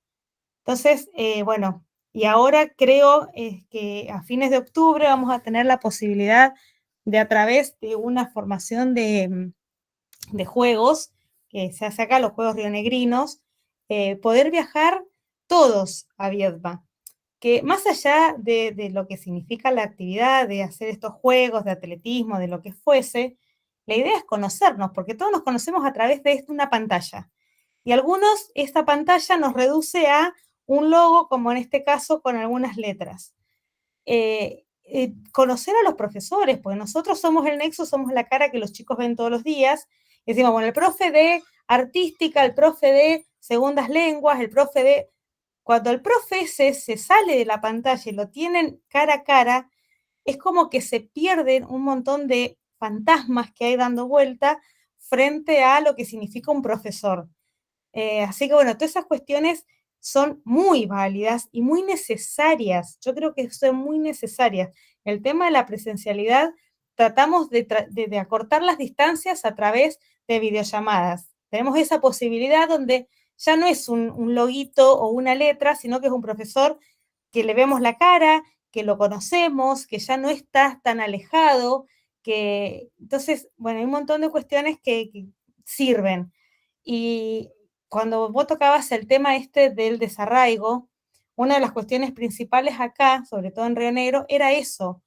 Entonces, bueno, y ahora creo que a fines de octubre vamos a tener la posibilidad de, a través de una formación de juegos, que se hace acá, los Juegos rionegrinos, poder viajar todos a Viedma, que más allá de lo que significa la actividad de hacer estos juegos de atletismo, de lo que fuese, la idea es conocernos, porque todos nos conocemos a través de una pantalla. Y algunos, esta pantalla nos reduce a un logo, como en este caso, con algunas letras. Conocer a los profesores, porque nosotros somos el nexo, somos la cara que los chicos ven todos los días. Y decimos, bueno, el profe de artística, el profe de segundas lenguas, el profe de... Cuando el profe se sale de la pantalla y lo tienen cara a cara, es como que se pierden un montón de fantasmas que hay dando vuelta frente a lo que significa un profesor. Así que bueno, todas esas cuestiones son muy válidas y muy necesarias. Yo creo que son muy necesarias. El tema de la presencialidad, tratamos de acortar las distancias a través de videollamadas. Tenemos esa posibilidad donde ya no es un loguito o una letra, sino que es un profesor que le vemos la cara, que lo conocemos, que ya no está tan alejado, que entonces, bueno, hay un montón de cuestiones que sirven. Y cuando vos tocabas el tema este del desarraigo, una de las cuestiones principales acá, sobre todo en Río Negro, era eso.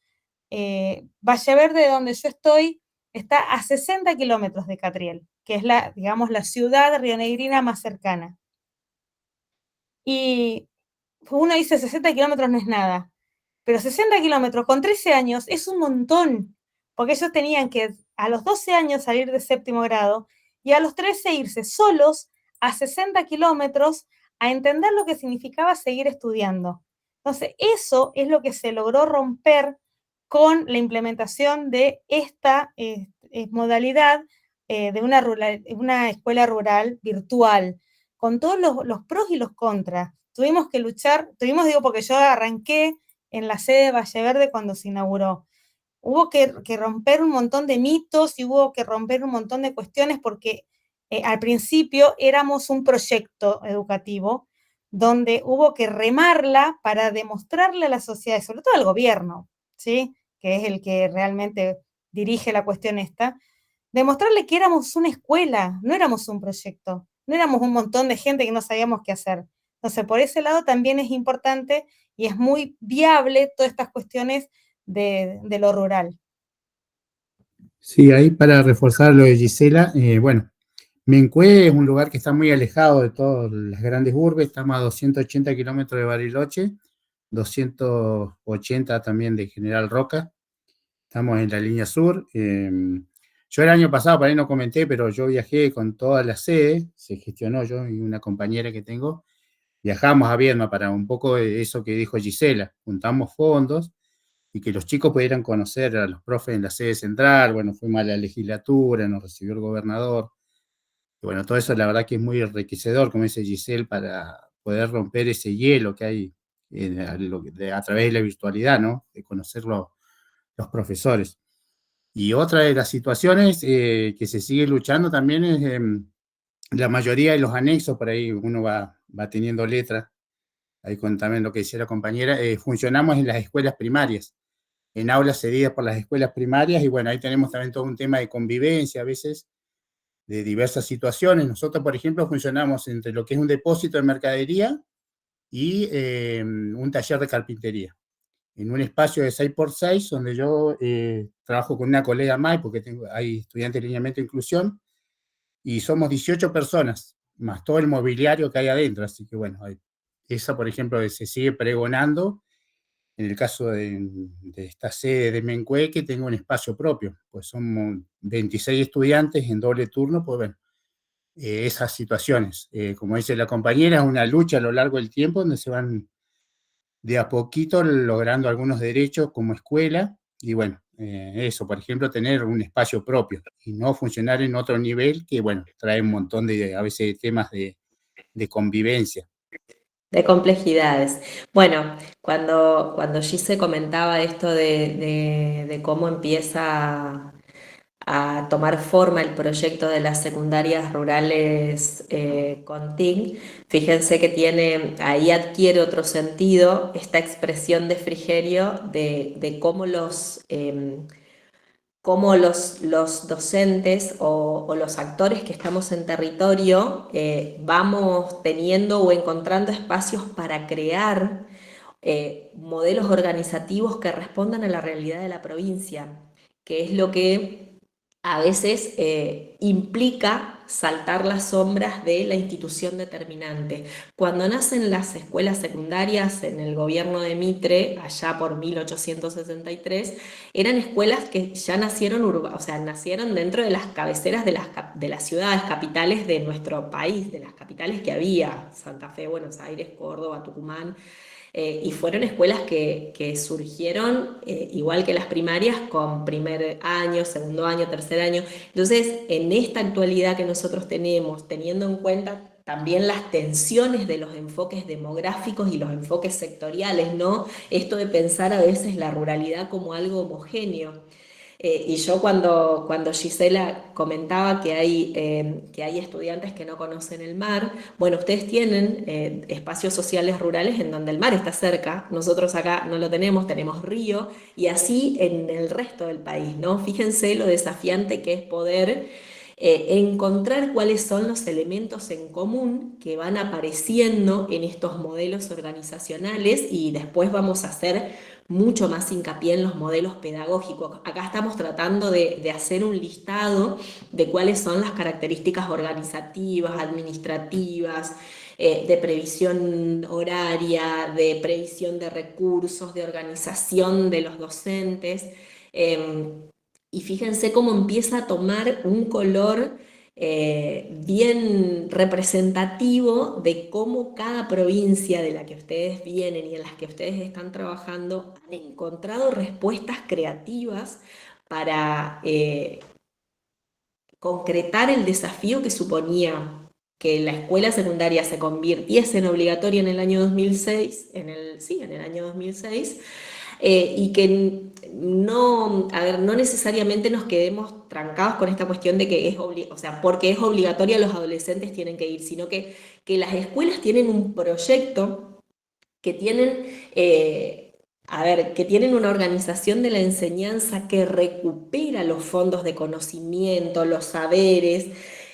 Valle Verde, donde yo estoy, está a 60 kilómetros de Catriel, que es la, digamos, la ciudad rionegrina más cercana. Y uno dice 60 kilómetros no es nada, pero 60 kilómetros con 13 años es un montón, porque ellos tenían que a los 12 años salir de séptimo grado y a los 13 irse solos a 60 kilómetros a entender lo que significaba seguir estudiando. Entonces, eso es lo que se logró romper con la implementación de esta modalidad de una escuela rural virtual, con todos los pros y los contras. Tuvimos que luchar, digo, porque yo arranqué en la sede de Valle Verde cuando se inauguró. Hubo que romper un montón de mitos y hubo que romper un montón de cuestiones porque al principio éramos un proyecto educativo donde hubo que remarla para demostrarle a la sociedad, y sobre todo al gobierno, ¿sí? Que es el que realmente dirige la cuestión esta, demostrarle que éramos una escuela, no éramos un proyecto, no éramos un montón de gente que no sabíamos qué hacer. Entonces, por ese lado también es importante y es muy viable todas estas cuestiones de lo rural. Sí, ahí para reforzar lo de Gisela, bueno, Mencue es un lugar que está muy alejado de todas las grandes urbes, estamos a 280 kilómetros de Bariloche, 280 también de General Roca, estamos en la línea sur. Yo el año pasado, por ahí no comenté, pero yo viajé con toda la sede, se gestionó yo y una compañera que tengo, viajamos a Viedma para un poco de eso que dijo Gisela, juntamos fondos y que los chicos pudieran conocer a los profes en la sede central. Bueno, fuimos a la legislatura, nos recibió el gobernador. Y bueno, todo eso la verdad que es muy enriquecedor, como dice Giselle, para poder romper ese hielo que hay a través de la virtualidad, ¿no? De conocer los profesores. Y otra de las situaciones que se sigue luchando también es la mayoría de los anexos, por ahí uno va teniendo letra, ahí con también lo que decía la compañera, funcionamos en las escuelas primarias, en aulas cedidas por las escuelas primarias, y bueno, ahí tenemos también todo un tema de convivencia a veces, de diversas situaciones. Nosotros, por ejemplo, funcionamos entre lo que es un depósito de mercadería y un taller de carpintería, en un espacio de 6x6, donde yo trabajo con una colega más, porque hay estudiantes de lineamiento de inclusión, y somos 18 personas, más todo el mobiliario que hay adentro, así que bueno, esa, por ejemplo, se sigue pregonando. En el caso de esta sede de Mencue, que tengo un espacio propio, pues somos 26 estudiantes en doble turno, pues bueno, esas situaciones, como dice la compañera, es una lucha a lo largo del tiempo donde se van de a poquito logrando algunos derechos como escuela, y bueno, eso, por ejemplo, tener un espacio propio y no funcionar en otro nivel que, bueno, trae un montón de, a veces, temas de convivencia. De complejidades. Bueno, cuando Gise comentaba esto de cómo empieza a tomar forma el proyecto de las secundarias rurales con TIC, fíjense que ahí adquiere otro sentido esta expresión de Frigerio de cómo los docentes o los actores que estamos en territorio vamos teniendo o encontrando espacios para crear modelos organizativos que respondan a la realidad de la provincia, que es lo que a veces implica saltar las sombras de la institución determinante. Cuando nacen las escuelas secundarias en el gobierno de Mitre, allá por 1863, eran escuelas que ya nacieron, o sea, nacieron dentro de las cabeceras de las ciudades capitales de nuestro país, de las capitales que había, Santa Fe, Buenos Aires, Córdoba, Tucumán. Y fueron escuelas que surgieron igual que las primarias con primer año, segundo año, tercer año. Entonces, en esta actualidad que nosotros tenemos, teniendo en cuenta también las tensiones de los enfoques demográficos y los enfoques sectoriales, ¿no? Esto de pensar a veces la ruralidad como algo homogéneo. Y yo cuando Gisela comentaba que hay estudiantes que no conocen el mar, bueno, ustedes tienen espacios sociales rurales en donde el mar está cerca, nosotros acá no lo tenemos, tenemos río, y así en el resto del país, ¿no? Fíjense lo desafiante que es poder encontrar cuáles son los elementos en común que van apareciendo en estos modelos organizacionales, y después vamos a hacer mucho más hincapié en los modelos pedagógicos. Acá estamos tratando de hacer un listado de cuáles son las características organizativas, administrativas, de previsión horaria, de previsión de recursos, de organización de los docentes. Y fíjense cómo empieza a tomar un color bien representativo de cómo cada provincia de la que ustedes vienen y en las que ustedes están trabajando han encontrado respuestas creativas para concretar el desafío que suponía que la escuela secundaria se convirtiese en obligatoria en el año 2006, en el año 2006, y que no, a ver, no necesariamente nos quedemos trancados con esta cuestión de que porque es obligatoria los adolescentes tienen que ir, sino que las escuelas tienen un proyecto, que tienen, que tienen una organización de la enseñanza que recupera los fondos de conocimiento, los saberes,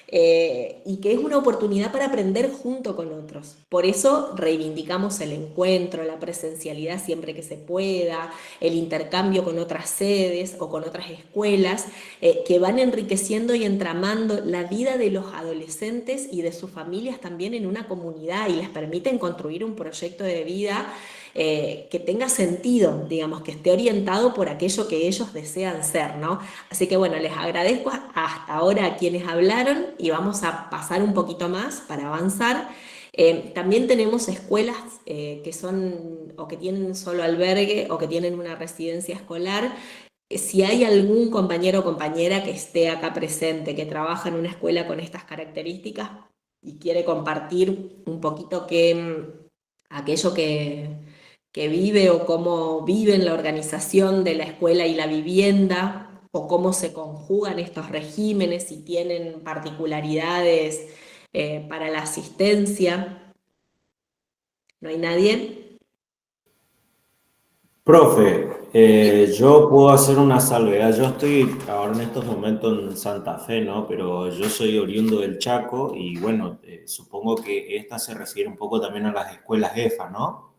y que es una oportunidad para aprender junto con otros. Por eso reivindicamos el encuentro, la presencialidad siempre que se pueda, el intercambio con otras sedes o con otras escuelas, que van enriqueciendo y entramando la vida de los adolescentes y de sus familias también en una comunidad, y les permiten construir un proyecto de vida que tenga sentido, digamos, que esté orientado por aquello que ellos desean ser, ¿no? Así que bueno, les agradezco hasta ahora a quienes hablaron, y vamos a pasar un poquito más para avanzar. También tenemos escuelas que son o que tienen solo albergue o que tienen una residencia escolar. Si hay algún compañero o compañera que esté acá presente, que trabaja en una escuela con estas características y quiere compartir un poquito aquello que vive o cómo vive en la organización de la escuela y la vivienda, o cómo se conjugan estos regímenes, si tienen particularidades para la asistencia. ¿No hay nadie? Profe, yo puedo hacer una salvedad. Yo estoy ahora en estos momentos en Santa Fe, ¿no? Pero yo soy oriundo del Chaco y bueno, supongo que esta se refiere un poco también a las escuelas EFA, ¿no?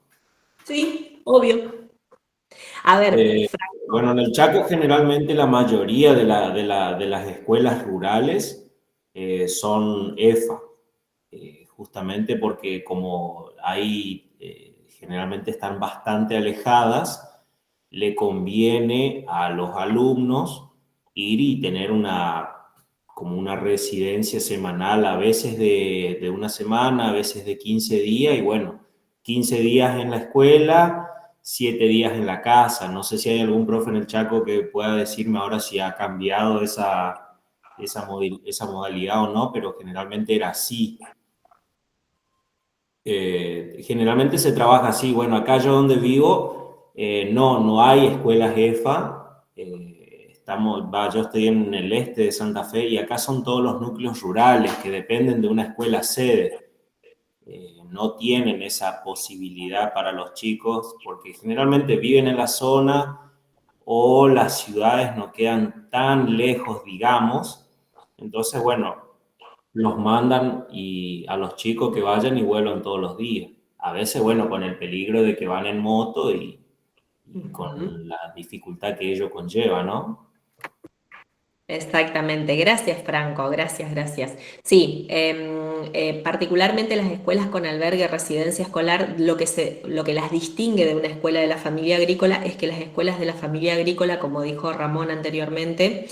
Sí, obvio. A ver, Bueno, en el Chaco generalmente la mayoría de las escuelas rurales son EFA, justamente porque como ahí generalmente están bastante alejadas, le conviene a los alumnos ir y tener como una residencia semanal, a veces de una semana, a veces de 15 días, y bueno, 15 días en la escuela, 7 días en la casa. No sé si hay algún profe en el Chaco que pueda decirme ahora si ha cambiado esa modalidad o no, pero generalmente era así. Generalmente se trabaja así. Bueno, acá yo donde vivo no hay escuelas EFA. Yo estoy en el este de Santa Fe y acá son todos los núcleos rurales que dependen de una escuela sede. No tienen esa posibilidad para los chicos porque generalmente viven en la zona o las ciudades no quedan tan lejos, digamos. Entonces, bueno, los mandan a los chicos que vayan y vuelvan todos los días. A veces, bueno, con el peligro de que van en moto y con la dificultad que ello conlleva, ¿no? Exactamente, gracias Franco, gracias. Sí, particularmente las escuelas con albergue, residencia escolar, lo que las distingue de una escuela de la familia agrícola es que las escuelas de la familia agrícola, como dijo Ramón anteriormente,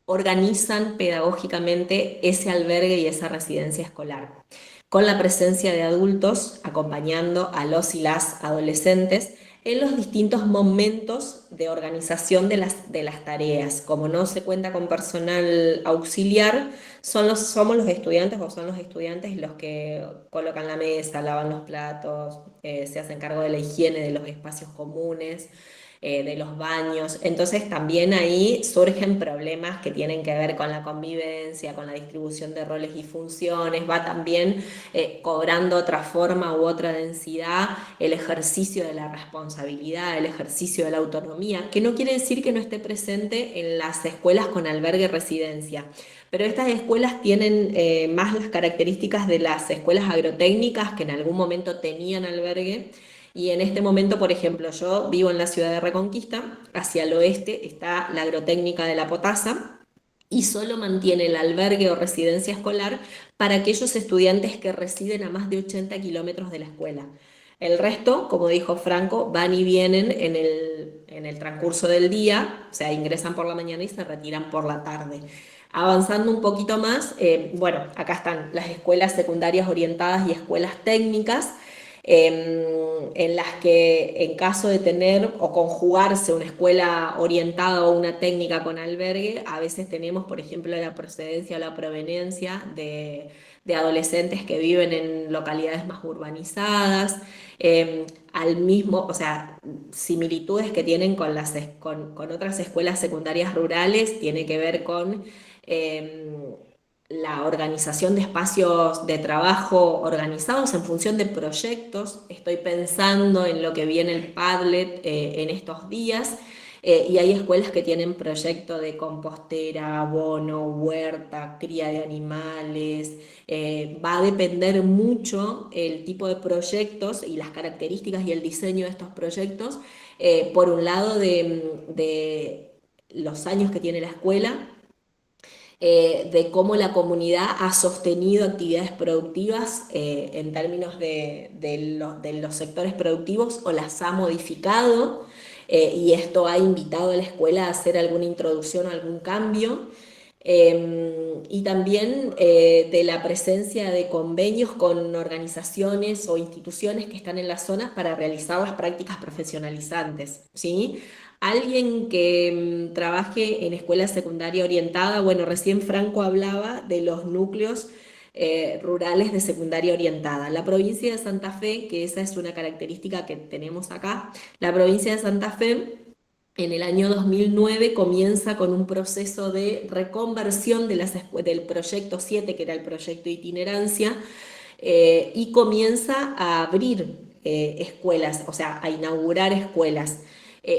organizan pedagógicamente ese albergue y esa residencia escolar, con la presencia de adultos acompañando a los y las adolescentes en los distintos momentos de organización de las tareas. Como no se cuenta con personal auxiliar, somos los estudiantes o son los estudiantes los que colocan la mesa, lavan los platos, se hacen cargo de la higiene de los espacios comunes, de los baños. Entonces también ahí surgen problemas que tienen que ver con la convivencia, con la distribución de roles y funciones, va también cobrando otra forma u otra densidad el ejercicio de la responsabilidad, el ejercicio de la autonomía, que no quiere decir que no esté presente en las escuelas con albergue residencia. Pero estas escuelas tienen más las características de las escuelas agrotécnicas que en algún momento tenían albergue. Y en este momento, por ejemplo, yo vivo en la ciudad de Reconquista, hacia el oeste está la agrotécnica de La Potasa, y solo mantiene el albergue o residencia escolar para aquellos estudiantes que residen a más de 80 kilómetros de la escuela. El resto, como dijo Franco, van y vienen en el transcurso del día, o sea, ingresan por la mañana y se retiran por la tarde. Avanzando un poquito más, bueno, acá están las escuelas secundarias orientadas y escuelas técnicas, en las que en caso de tener o conjugarse una escuela orientada o una técnica con albergue, a veces tenemos, por ejemplo, la procedencia o la proveniencia de adolescentes que viven en localidades más urbanizadas, al mismo, o sea, similitudes que tienen con otras escuelas secundarias rurales, tiene que ver con la organización de espacios de trabajo organizados en función de proyectos. Estoy pensando en lo que viene el Padlet en estos días, y hay escuelas que tienen proyecto de compostera, abono, huerta, cría de animales. Va a depender mucho el tipo de proyectos y las características y el diseño de estos proyectos, por un lado de los años que tiene la escuela, de cómo la comunidad ha sostenido actividades productivas en términos de los sectores productivos, o las ha modificado, y esto ha invitado a la escuela a hacer alguna introducción o algún cambio. Y también de la presencia de convenios con organizaciones o instituciones que están en las zonas para realizar las prácticas profesionalizantes, ¿sí? Alguien que trabaje en escuela secundaria orientada, bueno, recién Franco hablaba de los núcleos rurales de secundaria orientada. La provincia de Santa Fe, que esa es una característica que tenemos acá, la provincia de Santa Fe en el año 2009 comienza con un proceso de reconversión del proyecto 7, que era el proyecto de itinerancia, y comienza a abrir escuelas, o sea, a inaugurar escuelas.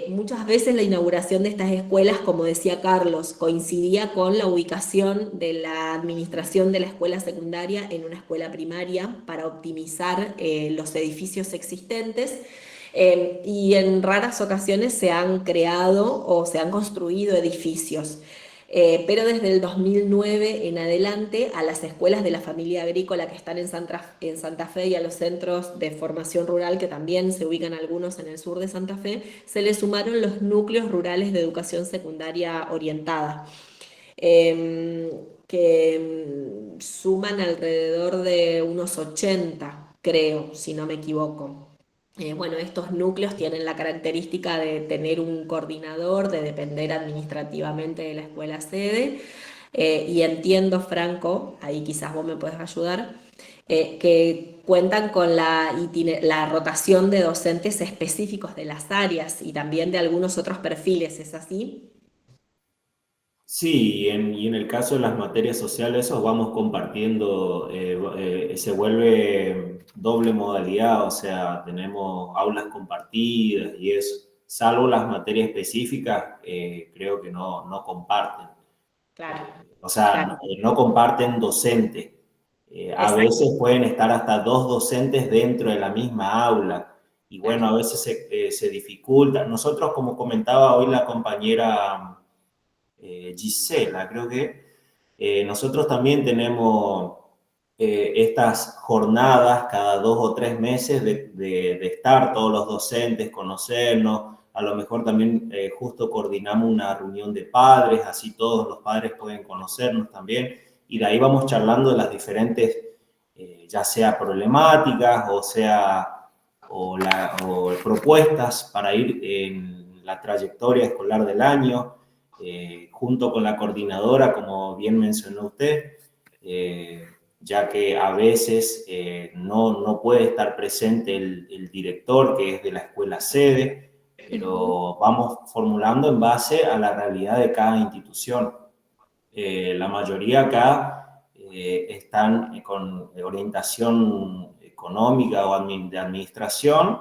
Muchas veces la inauguración de estas escuelas, como decía Carlos, coincidía con la ubicación de la administración de la escuela secundaria en una escuela primaria para optimizar los edificios existentes. Y en raras ocasiones se han creado o se han construido edificios. Pero desde el 2009 en adelante, a las escuelas de la familia agrícola que están en Santa Fe y a los centros de formación rural, que también se ubican algunos en el sur de Santa Fe, se le sumaron los núcleos rurales de educación secundaria orientada, que suman alrededor de unos 80, creo, si no me equivoco. Bueno, estos núcleos tienen la característica de tener un coordinador, de depender administrativamente de la escuela sede, y entiendo, Franco, ahí quizás vos me puedes ayudar, que cuentan con la rotación de docentes específicos de las áreas y también de algunos otros perfiles, ¿es así? Sí, y en el caso de las materias sociales, eso vamos compartiendo, se vuelve doble modalidad, o sea, tenemos aulas compartidas y eso, salvo las materias específicas, creo que no comparten. Claro, O sea, claro, no comparten docentes. A exacto, veces pueden estar hasta dos docentes dentro de la misma aula y bueno, claro, a veces se dificulta. Nosotros, como comentaba hoy la compañera Gisela, creo que nosotros también tenemos estas jornadas cada 2 o 3 meses de estar todos los docentes, conocernos, a lo mejor también justo coordinamos una reunión de padres, así todos los padres pueden conocernos también, y de ahí vamos charlando de las diferentes, ya sea problemáticas o sea o propuestas para ir en la trayectoria escolar del año, junto con la coordinadora, como bien mencionó usted, ya que a veces no puede estar presente el director, que es de la escuela sede, pero vamos formulando en base a la realidad de cada institución. La mayoría acá están con orientación económica o de administración,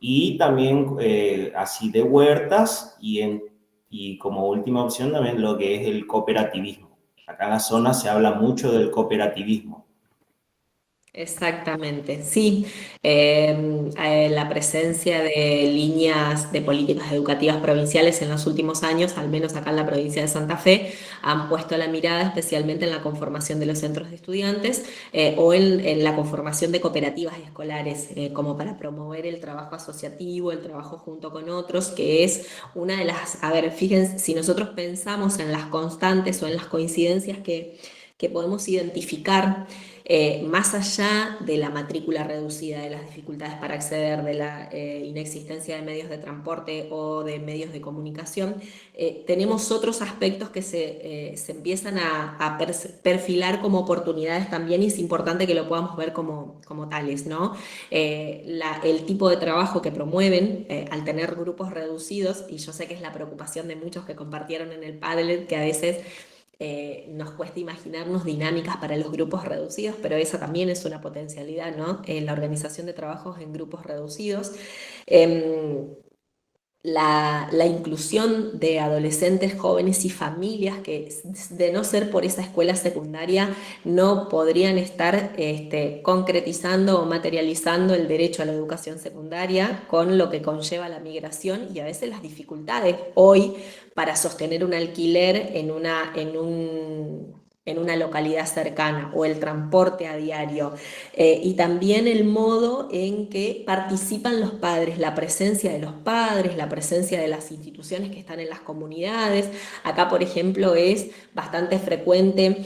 y también así de huertas, y como última opción también lo que es el cooperativismo. Acá en la zona se habla mucho del cooperativismo. Exactamente, sí. La presencia de líneas de políticas educativas provinciales en los últimos años, al menos acá en la provincia de Santa Fe, han puesto la mirada especialmente en la conformación de los centros de estudiantes o en la conformación de cooperativas escolares, como para promover el trabajo asociativo, el trabajo junto con otros, que es una de las, a ver, fíjense, si nosotros pensamos en las constantes o en las coincidencias que podemos identificar, más allá de la matrícula reducida, de las dificultades para acceder, de la inexistencia de medios de transporte o de medios de comunicación, tenemos otros aspectos que se empiezan a perfilar como oportunidades también, y es importante que lo podamos ver como tales, ¿no? El tipo de trabajo que promueven al tener grupos reducidos, y yo sé que es la preocupación de muchos que compartieron en el Padlet, que a veces nos cuesta imaginarnos dinámicas para los grupos reducidos, pero esa también es una potencialidad, ¿no? La organización de trabajos en grupos reducidos. La inclusión de adolescentes, jóvenes y familias que, de no ser por esa escuela secundaria, no podrían estar concretizando o materializando el derecho a la educación secundaria, con lo que conlleva la migración y a veces las dificultades hoy para sostener un alquiler en una localidad cercana, o el transporte a diario, y también el modo en que participan los padres, la presencia de los padres, la presencia de las instituciones que están en las comunidades. Acá, por ejemplo, es bastante frecuente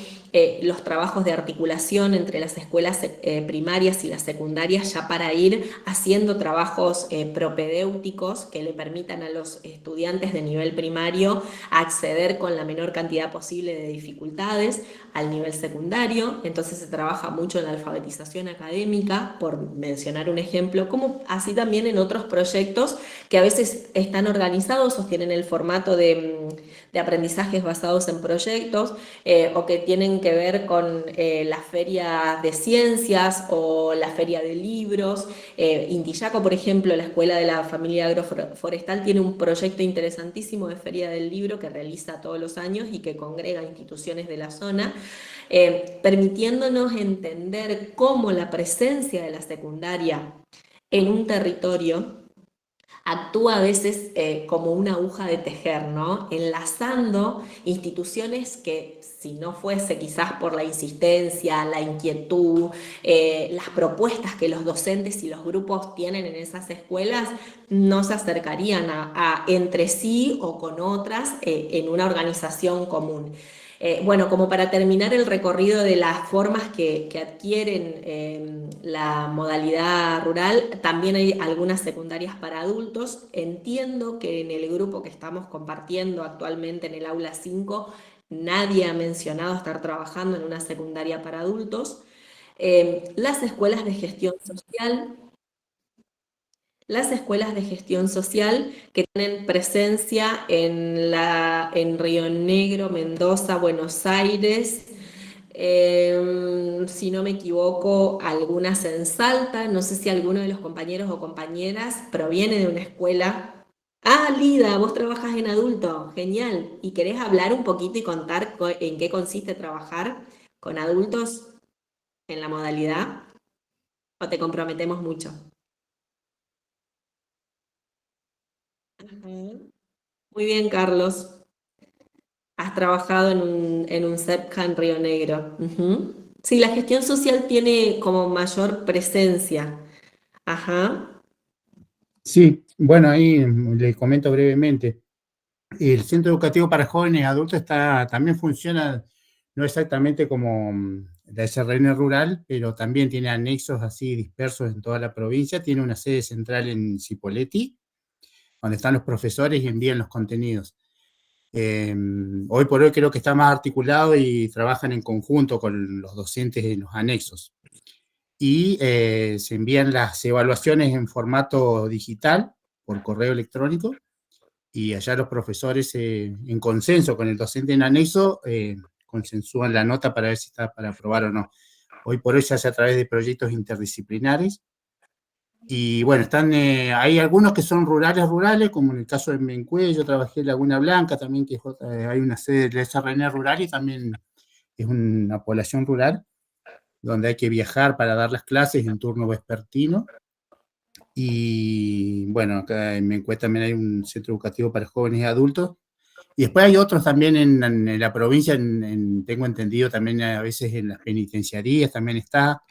los trabajos de articulación entre las escuelas primarias y las secundarias, ya para ir haciendo trabajos propedéuticos que le permitan a los estudiantes de nivel primario acceder con la menor cantidad posible de dificultades al nivel secundario. Entonces se trabaja mucho en la alfabetización académica, por mencionar un ejemplo, como así también en otros proyectos que a veces están organizados o tienen el formato de aprendizajes basados en proyectos, o que tienen que ver con la feria de ciencias o la feria de libros. Intillaco, por ejemplo, la Escuela de la Familia Agroforestal, tiene un proyecto interesantísimo de feria del libro que realiza todos los años y que congrega instituciones de la zona, permitiéndonos entender cómo la presencia de la secundaria en un territorio actúa a veces como una aguja de tejer, ¿no? Enlazando instituciones que, si no fuese quizás por la insistencia, la inquietud, las propuestas que los docentes y los grupos tienen en esas escuelas, no se acercarían entre sí o con otras en una organización común. Bueno, como para terminar el recorrido de las formas que adquieren la modalidad rural, también hay algunas secundarias para adultos. Entiendo que en el grupo que estamos compartiendo actualmente en el aula 5, nadie ha mencionado estar trabajando en una secundaria para adultos. Las escuelas de gestión social... Las escuelas de gestión social que tienen presencia en Río Negro, Mendoza, Buenos Aires, si no me equivoco, algunas en Salta. No sé si alguno de los compañeros o compañeras proviene de una escuela. Ah, Lida, vos trabajas en adulto, genial. ¿Y querés hablar un poquito y contar en qué consiste trabajar con adultos en la modalidad? ¿O te comprometemos mucho? Ujú. Muy bien, Carlos. Has trabajado en un CEPCA en Río Negro. Ujú. Sí, la gestión social tiene como mayor presencia. Ajá. Sí, bueno, ahí le comento brevemente. El Centro Educativo para Jóvenes y Adultos también funciona no exactamente como la SRN rural, pero también tiene anexos así dispersos en toda la provincia. Tiene una sede central en Cipolletti, donde están los profesores y envían los contenidos. Hoy por hoy creo que está más articulado y trabajan en conjunto con los docentes en los anexos. Y se envían las evaluaciones en formato digital por correo electrónico, y allá los profesores, en consenso con el docente en anexo, consensúan la nota para ver si está para aprobar o no. Hoy por hoy se hace a través de proyectos interdisciplinares. Y bueno, hay algunos que son rurales, como en el caso de Mencue. Yo trabajé en Laguna Blanca también, que hay una sede de la SRN rural y también es una población rural, donde hay que viajar para dar las clases en turno vespertino. Y bueno, acá en Mencue también hay un centro educativo para jóvenes y adultos. Y después hay otros también en la provincia, tengo entendido también a veces en las penitenciarías también está.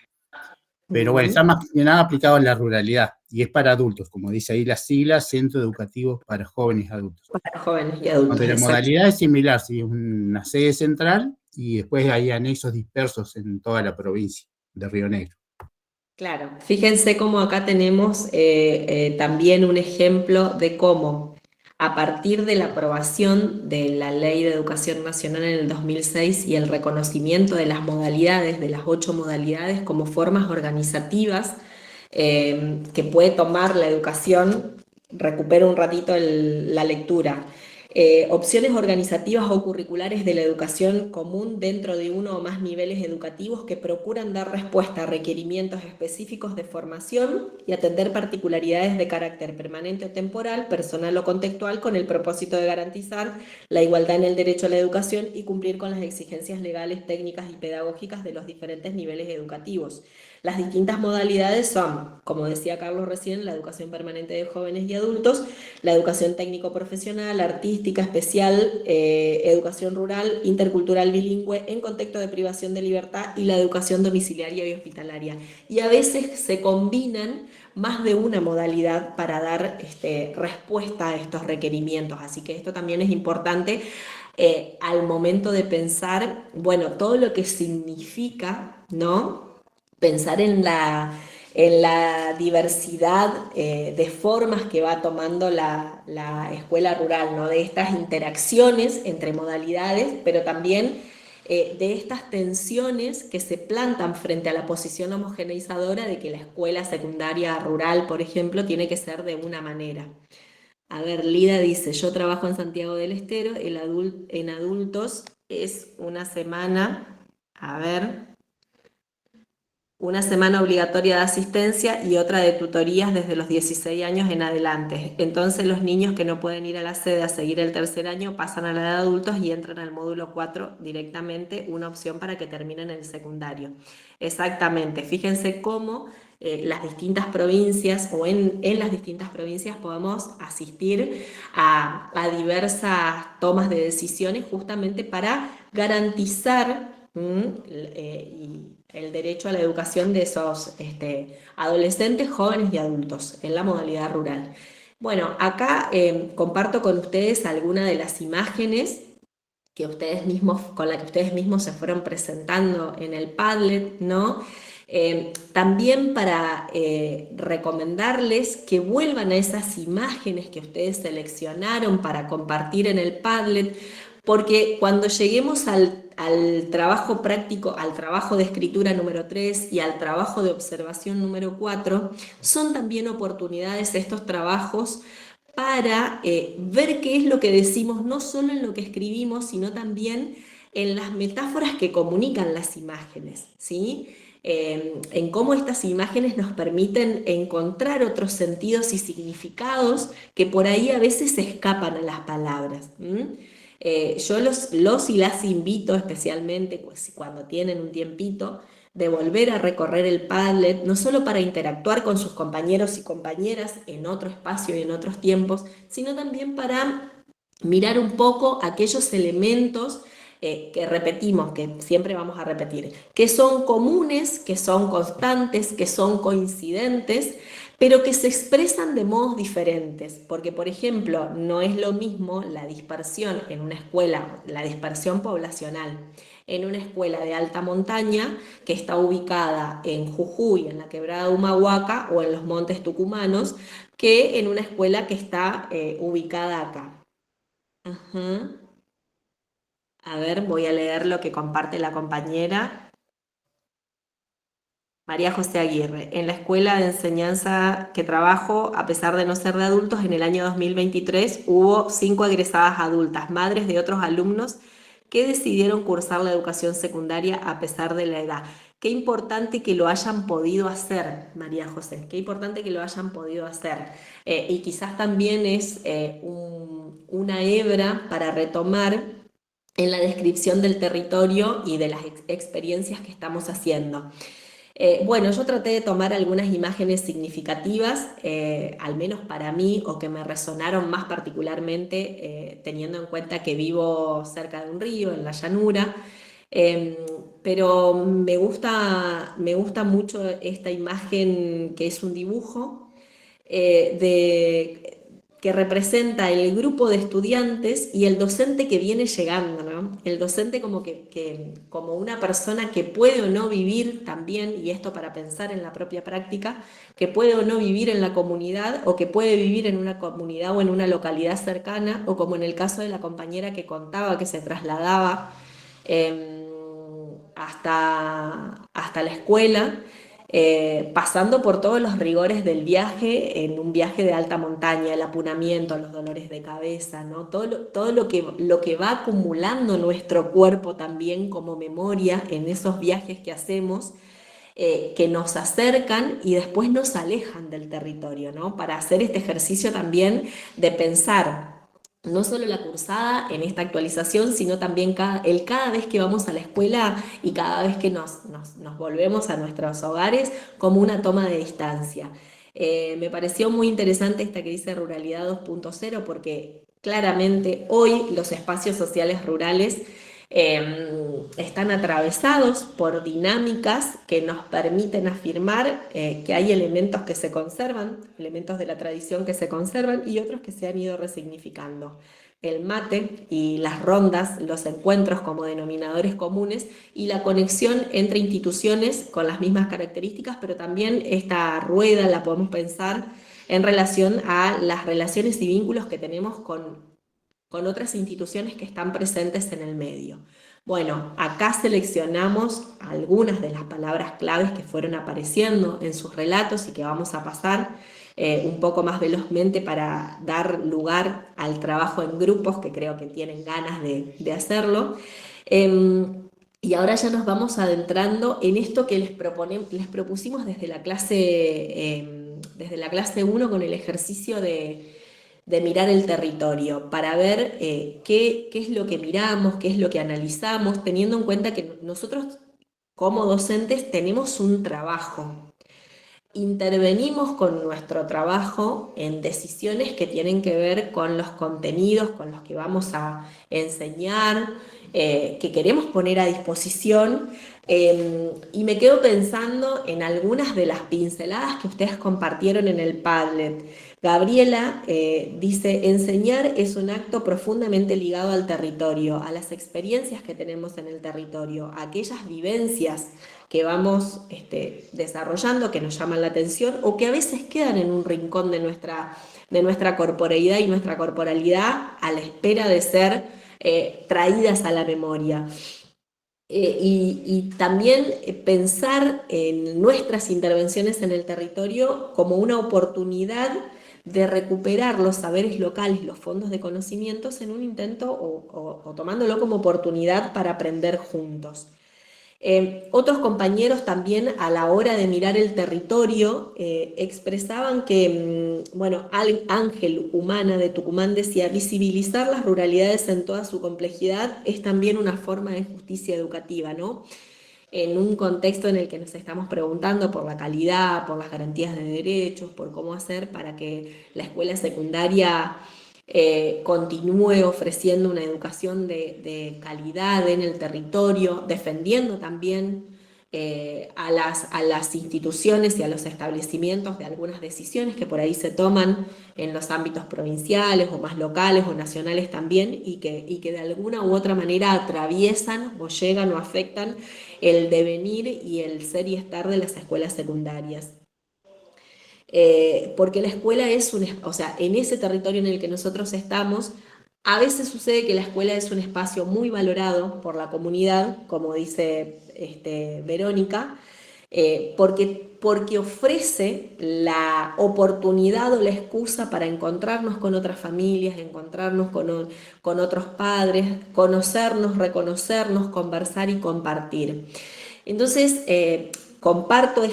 Pero bueno, está más que nada aplicado en la ruralidad y es para adultos, como dice ahí la sigla, Centro Educativo para Jóvenes y Adultos. Para jóvenes y adultos. Donde la modalidad es similar, sí, es una sede central y después hay anexos dispersos en toda la provincia de Río Negro. Claro, fíjense cómo acá tenemos también un ejemplo de cómo a partir de la aprobación de la Ley de Educación Nacional en el 2006 y el reconocimiento de las modalidades, de las 8 modalidades como formas organizativas que puede tomar la educación, recupero un ratito la lectura. Opciones organizativas o curriculares de la educación común dentro de uno o más niveles educativos que procuran dar respuesta a requerimientos específicos de formación y atender particularidades de carácter permanente o temporal, personal o contextual, con el propósito de garantizar la igualdad en el derecho a la educación y cumplir con las exigencias legales, técnicas y pedagógicas de los diferentes niveles educativos. Las distintas modalidades son, como decía Carlos recién, la educación permanente de jóvenes y adultos, la educación técnico-profesional, artística, especial, educación rural, intercultural bilingüe, en contexto de privación de libertad, y la educación domiciliaria y hospitalaria. Y a veces se combinan más de una modalidad para dar respuesta a estos requerimientos. Así que esto también es importante al momento de pensar, bueno, todo lo que significa, ¿no? Pensar en la diversidad de formas que va tomando la escuela rural, ¿no? De estas interacciones entre modalidades, pero también de estas tensiones que se plantan frente a la posición homogeneizadora de que la escuela secundaria rural, por ejemplo, tiene que ser de una manera. A ver, Lida dice, yo trabajo en Santiago del Estero, en adultos es una semana, a ver... una semana obligatoria de asistencia y otra de tutorías desde los 16 años en adelante. Entonces los niños que no pueden ir a la sede a seguir el tercer año pasan a la edad de adultos y entran al módulo 4 directamente, una opción para que terminen el secundario. Exactamente, fíjense cómo las distintas provincias o en las distintas provincias podemos asistir a diversas tomas de decisiones justamente para garantizar el derecho a la educación de esos adolescentes, jóvenes y adultos en la modalidad rural. Bueno, acá comparto con ustedes algunas de las imágenes que ustedes mismos, con las que ustedes mismos se fueron presentando en el Padlet, ¿no? También para recomendarles que vuelvan a esas imágenes que ustedes seleccionaron para compartir en el Padlet, porque cuando lleguemos al trabajo práctico, al trabajo de escritura número 3 y al trabajo de observación número 4, son también oportunidades estos trabajos para ver qué es lo que decimos, no solo en lo que escribimos, sino también en las metáforas que comunican las imágenes, ¿sí? En cómo estas imágenes nos permiten encontrar otros sentidos y significados que por ahí a veces se escapan a las palabras. Yo los y las invito especialmente, pues, cuando tienen un tiempito, de volver a recorrer el Padlet, no solo para interactuar con sus compañeros y compañeras en otro espacio y en otros tiempos, sino también para mirar un poco aquellos elementos que repetimos, que siempre vamos a repetir, que son comunes, que son constantes, que son coincidentes, pero que se expresan de modos diferentes, porque por ejemplo no es lo mismo la dispersión en una escuela, la dispersión poblacional en una escuela de alta montaña que está ubicada en Jujuy, en la quebrada de Humahuaca o en los montes tucumanos, que en una escuela que está ubicada acá. Ajá. A ver, voy a leer lo que comparte la compañera. María José Aguirre, en la escuela de enseñanza que trabajo, a pesar de no ser de adultos, en el año 2023 hubo 5 egresadas adultas, madres de otros alumnos que decidieron cursar la educación secundaria a pesar de la edad. Qué importante que lo hayan podido hacer, María José, qué importante que lo hayan podido hacer. Y quizás también es una hebra para retomar en la descripción del territorio y de las experiencias que estamos haciendo. Bueno, yo traté de tomar algunas imágenes significativas, al menos para mí, o que me resonaron más particularmente, teniendo en cuenta que vivo cerca de un río, en la llanura, pero me gusta mucho esta imagen que es un dibujo que representa el grupo de estudiantes y el docente que viene llegando, ¿no? El docente como una persona que puede o no vivir también, y esto para pensar en la propia práctica, que puede o no vivir en la comunidad o que puede vivir en una comunidad o en una localidad cercana, o como en el caso de la compañera que contaba que se trasladaba hasta la escuela, pasando por todos los rigores del viaje, en un viaje de alta montaña, el apunamiento, los dolores de cabeza, ¿no? Todo lo que va acumulando nuestro cuerpo también como memoria en esos viajes que hacemos, que nos acercan y después nos alejan del territorio, ¿no? Para hacer este ejercicio también de pensar no solo la cursada en esta actualización, sino también cada vez que vamos a la escuela y cada vez que nos volvemos a nuestros hogares, como una toma de distancia. Me pareció muy interesante esta que dice Ruralidad 2.0, porque claramente hoy los espacios sociales rurales están atravesados por dinámicas que nos permiten afirmar que hay elementos que se conservan, elementos de la tradición que se conservan y otros que se han ido resignificando. El mate y las rondas, los encuentros como denominadores comunes y la conexión entre instituciones con las mismas características, pero también esta rueda la podemos pensar en relación a las relaciones y vínculos que tenemos con otras instituciones que están presentes en el medio. Bueno, acá seleccionamos algunas de las palabras claves que fueron apareciendo en sus relatos y que vamos a pasar un poco más velozmente para dar lugar al trabajo en grupos que creo que tienen ganas de hacerlo. Y ahora ya nos vamos adentrando en esto que les propusimos desde la clase 1 con el ejercicio de mirar el territorio, para ver qué es lo que miramos, qué es lo que analizamos, teniendo en cuenta que nosotros como docentes tenemos un trabajo. Intervenimos con nuestro trabajo en decisiones que tienen que ver con los contenidos con los que vamos a enseñar, que queremos poner a disposición, y me quedo pensando en algunas de las pinceladas que ustedes compartieron en el Padlet. Gabriela dice, enseñar es un acto profundamente ligado al territorio, a las experiencias que tenemos en el territorio, a aquellas vivencias que vamos desarrollando, que nos llaman la atención o que a veces quedan en un rincón de nuestra corporeidad y nuestra corporalidad a la espera de ser traídas a la memoria. Y también pensar en nuestras intervenciones en el territorio como una oportunidad de recuperar los saberes locales, los fondos de conocimientos en un intento o tomándolo como oportunidad para aprender juntos. Otros compañeros también a la hora de mirar el territorio expresaban que, bueno, Ángel Humana de Tucumán decía, visibilizar las ruralidades en toda su complejidad es también una forma de justicia educativa, ¿no? En un contexto en el que nos estamos preguntando por la calidad, por las garantías de derechos, por cómo hacer para que la escuela secundaria continúe ofreciendo una educación de calidad en el territorio, defendiendo también a las instituciones y a los establecimientos de algunas decisiones que por ahí se toman en los ámbitos provinciales o más locales o nacionales también, y que de alguna u otra manera atraviesan o llegan o afectan el devenir y el ser y estar de las escuelas secundarias. Porque la escuela es o sea, en ese territorio en el que nosotros estamos, a veces sucede que la escuela es un espacio muy valorado por la comunidad, como dice Verónica, porque ofrece la oportunidad o la excusa para encontrarnos con otras familias, encontrarnos con otros padres, conocernos, reconocernos, conversar y compartir. Entonces, comparto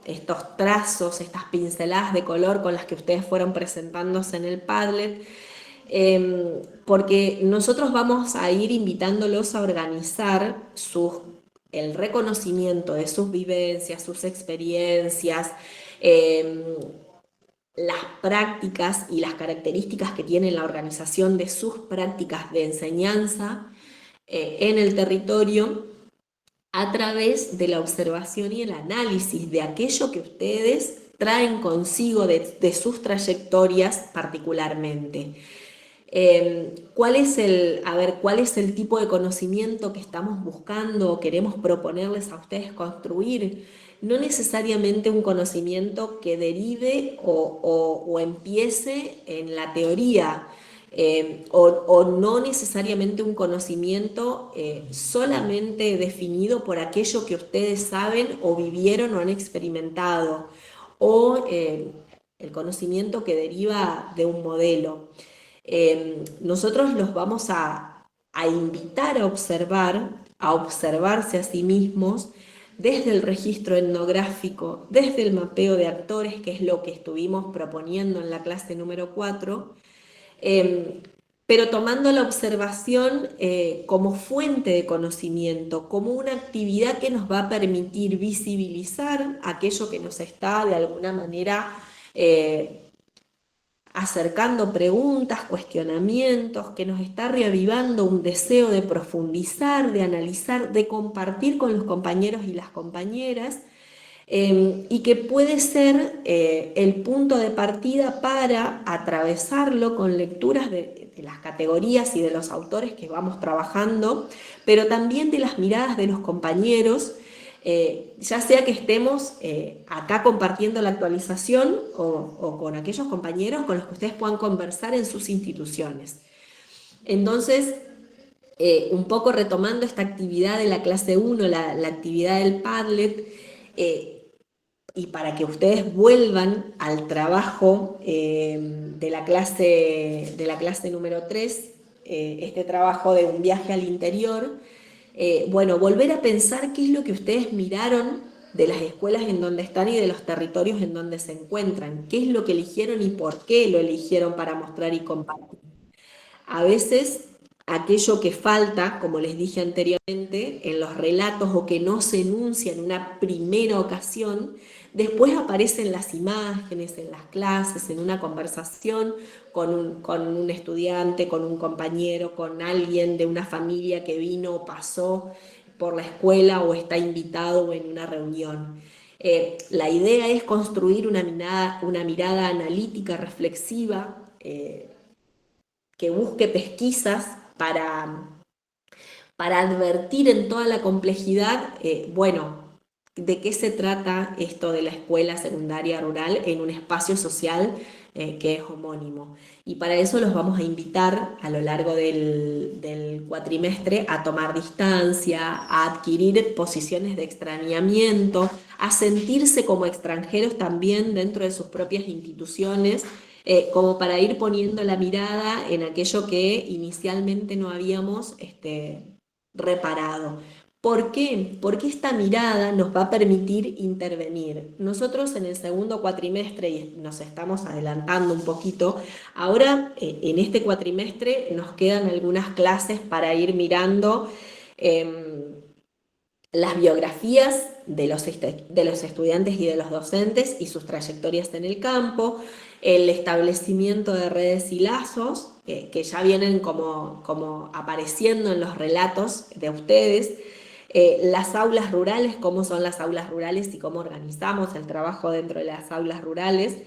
estos trazos, estas pinceladas de color con las que ustedes fueron presentándose en el Padlet, porque nosotros vamos a ir invitándolos a organizar el reconocimiento de sus vivencias, sus experiencias, las prácticas y las características que tiene la organización de sus prácticas de enseñanza en el territorio, a través de la observación y el análisis de aquello que ustedes traen consigo de sus trayectorias particularmente. ¿Cuál es el tipo de conocimiento que estamos buscando o queremos proponerles a ustedes construir? No necesariamente un conocimiento que derive o empiece en la teoría, o no necesariamente un conocimiento solamente definido por aquello que ustedes saben o vivieron o han experimentado, o el conocimiento que deriva de un modelo. Nosotros los vamos a invitar a observarse a sí mismos desde el registro etnográfico, desde el mapeo de actores, que es lo que estuvimos proponiendo en la clase número 4, pero tomando la observación como fuente de conocimiento, como una actividad que nos va a permitir visibilizar aquello que nos está de alguna manera acercando preguntas, cuestionamientos, que nos está reavivando un deseo de profundizar, de analizar, de compartir con los compañeros y las compañeras, y que puede ser el punto de partida para atravesarlo con lecturas de las categorías y de los autores que vamos trabajando, pero también de las miradas de los compañeros, ya sea que estemos acá compartiendo la actualización o con aquellos compañeros con los que ustedes puedan conversar en sus instituciones. Entonces, un poco retomando esta actividad de la clase 1, la actividad del Padlet, y para que ustedes vuelvan al trabajo de la clase número 3, este trabajo de un viaje al interior, bueno, volver a pensar qué es lo que ustedes miraron de las escuelas en donde están y de los territorios en donde se encuentran, qué es lo que eligieron y por qué lo eligieron para mostrar y compartir. A veces aquello que falta, como les dije anteriormente, en los relatos o que no se enuncia en una primera ocasión, después aparecen las imágenes en las clases, en una conversación con un estudiante, con un compañero, con alguien de una familia que vino o pasó por la escuela o está invitado en una reunión. La idea es construir una mirada analítica, reflexiva, que busque pesquisas para advertir en toda la complejidad, bueno, de qué se trata esto de la escuela secundaria rural en un espacio social que es homónimo. Y para eso los vamos a invitar a lo largo del cuatrimestre a tomar distancia, a adquirir posiciones de extrañamiento, a sentirse como extranjeros también dentro de sus propias instituciones, como para ir poniendo la mirada en aquello que inicialmente no habíamos reparado. ¿Por qué? Porque esta mirada nos va a permitir intervenir. Nosotros en el segundo cuatrimestre, y nos estamos adelantando un poquito, ahora en este cuatrimestre nos quedan algunas clases para ir mirando las biografías de los estudiantes y de los docentes y sus trayectorias en el campo, el establecimiento de redes y lazos, que ya vienen como apareciendo en los relatos de ustedes, las aulas rurales, cómo son las aulas rurales y cómo organizamos el trabajo dentro de las aulas rurales.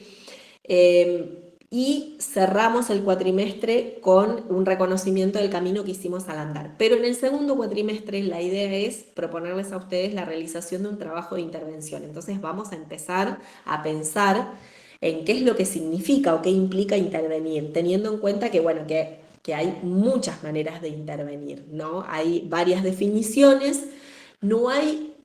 Y cerramos el cuatrimestre con un reconocimiento del camino que hicimos al andar. Pero en el segundo cuatrimestre la idea es proponerles a ustedes la realización de un trabajo de intervención. Entonces vamos a empezar a pensar en qué es lo que significa o qué implica intervenir, teniendo en cuenta que, bueno, que hay muchas maneras de intervenir, ¿no? Hay varias definiciones, no hay,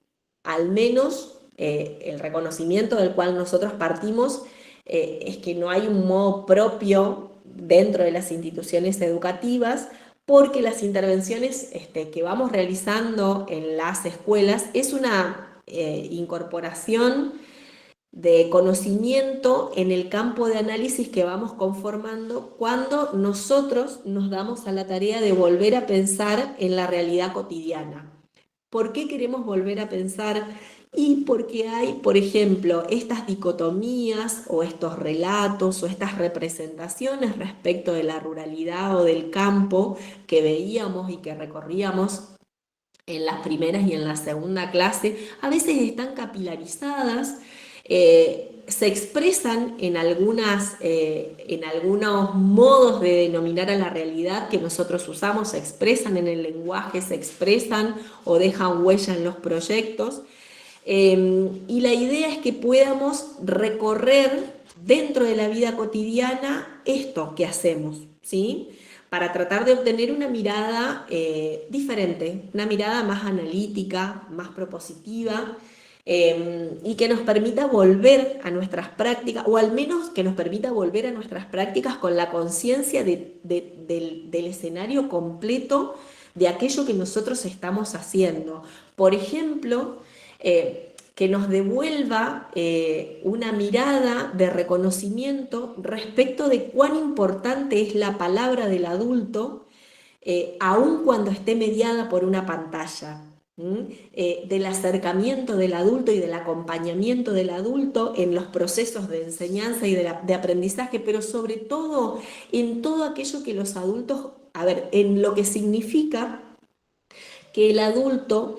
al menos, el reconocimiento del cual nosotros partimos, es que no hay un modo propio dentro de las instituciones educativas, porque las intervenciones que vamos realizando en las escuelas es una incorporación de conocimiento en el campo de análisis que vamos conformando cuando nosotros nos damos a la tarea de volver a pensar en la realidad cotidiana. ¿Por qué queremos volver a pensar? Y porque hay, por ejemplo, estas dicotomías o estos relatos o estas representaciones respecto de la ruralidad o del campo que veíamos y que recorríamos en las primeras y en la segunda clase, a veces están capilarizadas, se expresan en algunos modos de denominar a la realidad que nosotros usamos, se expresan en el lenguaje, se expresan o dejan huella en los proyectos. Y la idea es que podamos recorrer dentro de la vida cotidiana esto que hacemos, ¿sí? Para tratar de obtener una mirada diferente, una mirada más analítica, más propositiva, y que nos permita volver a nuestras prácticas, o al menos que nos permita volver a nuestras prácticas con la conciencia del escenario completo de aquello que nosotros estamos haciendo. Por ejemplo, que nos devuelva una mirada de reconocimiento respecto de cuán importante es la palabra del adulto, aun cuando esté mediada por una pantalla. Del acercamiento del adulto y del acompañamiento del adulto en los procesos de enseñanza y de aprendizaje, pero sobre todo en todo aquello que los adultos, a ver, en lo que significa que el adulto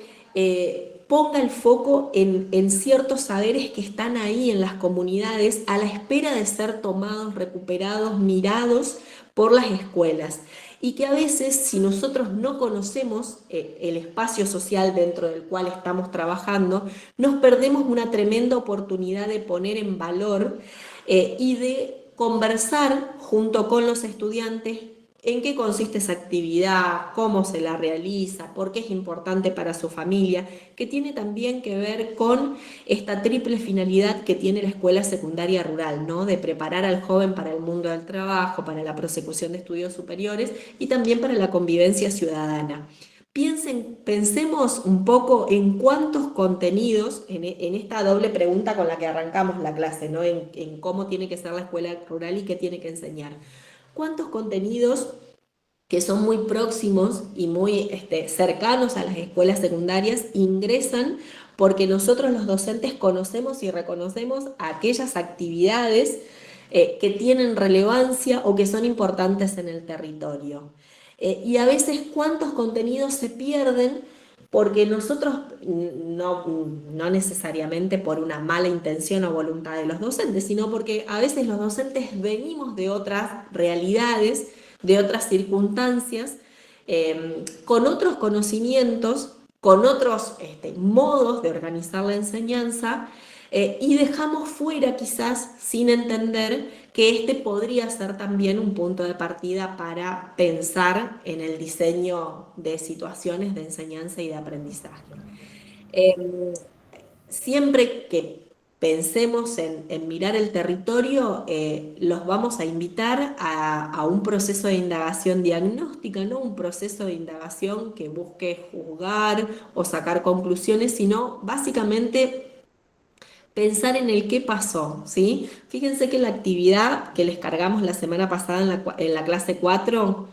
ponga el foco en ciertos saberes que están ahí en las comunidades a la espera de ser tomados, recuperados, mirados por las escuelas. Y que a veces, si nosotros no conocemos el espacio social dentro del cual estamos trabajando, nos perdemos una tremenda oportunidad de poner en valor y de conversar junto con los estudiantes en qué consiste esa actividad, cómo se la realiza, por qué es importante para su familia, que tiene también que ver con esta triple finalidad que tiene la escuela secundaria rural, ¿no? De preparar al joven para el mundo del trabajo, para la prosecución de estudios superiores y también para la convivencia ciudadana. Pensemos un poco en cuántos contenidos, en esta doble pregunta con la que arrancamos la clase, ¿no? En cómo tiene que ser la escuela rural y qué tiene que enseñar. ¿Cuántos contenidos que son muy próximos y muy cercanos a las escuelas secundarias ingresan porque nosotros los docentes conocemos y reconocemos aquellas actividades que tienen relevancia o que son importantes en el territorio? Y a veces cuántos contenidos se pierden porque nosotros, no necesariamente por una mala intención o voluntad de los docentes, sino porque a veces los docentes venimos de otras realidades, de otras circunstancias, con otros conocimientos, con otros modos de organizar la enseñanza, y dejamos fuera quizás sin entender que podría ser también un punto de partida para pensar en el diseño de situaciones de enseñanza y de aprendizaje. Siempre que pensemos en mirar el territorio, los vamos a invitar a un proceso de indagación diagnóstica, no un proceso de indagación que busque juzgar o sacar conclusiones, sino básicamente pensar en el qué pasó, ¿sí? Fíjense que la actividad que les cargamos la semana pasada en la clase 4,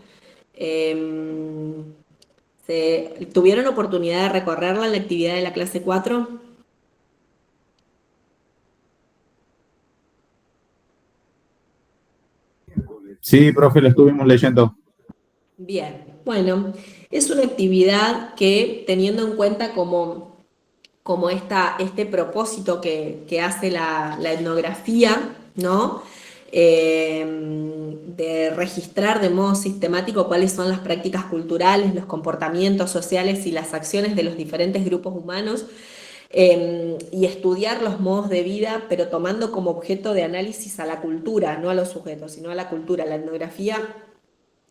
¿tuvieron oportunidad de recorrerla en la actividad de la clase 4? Sí, profe, lo estuvimos leyendo. Bien, bueno, Es una actividad que, teniendo en cuenta como este propósito que hace la etnografía, ¿no? De registrar de modo sistemático cuáles son las prácticas culturales, los comportamientos sociales y las acciones de los diferentes grupos humanos, y estudiar los modos de vida, pero tomando como objeto de análisis a la cultura, no a los sujetos, sino a la cultura. La etnografía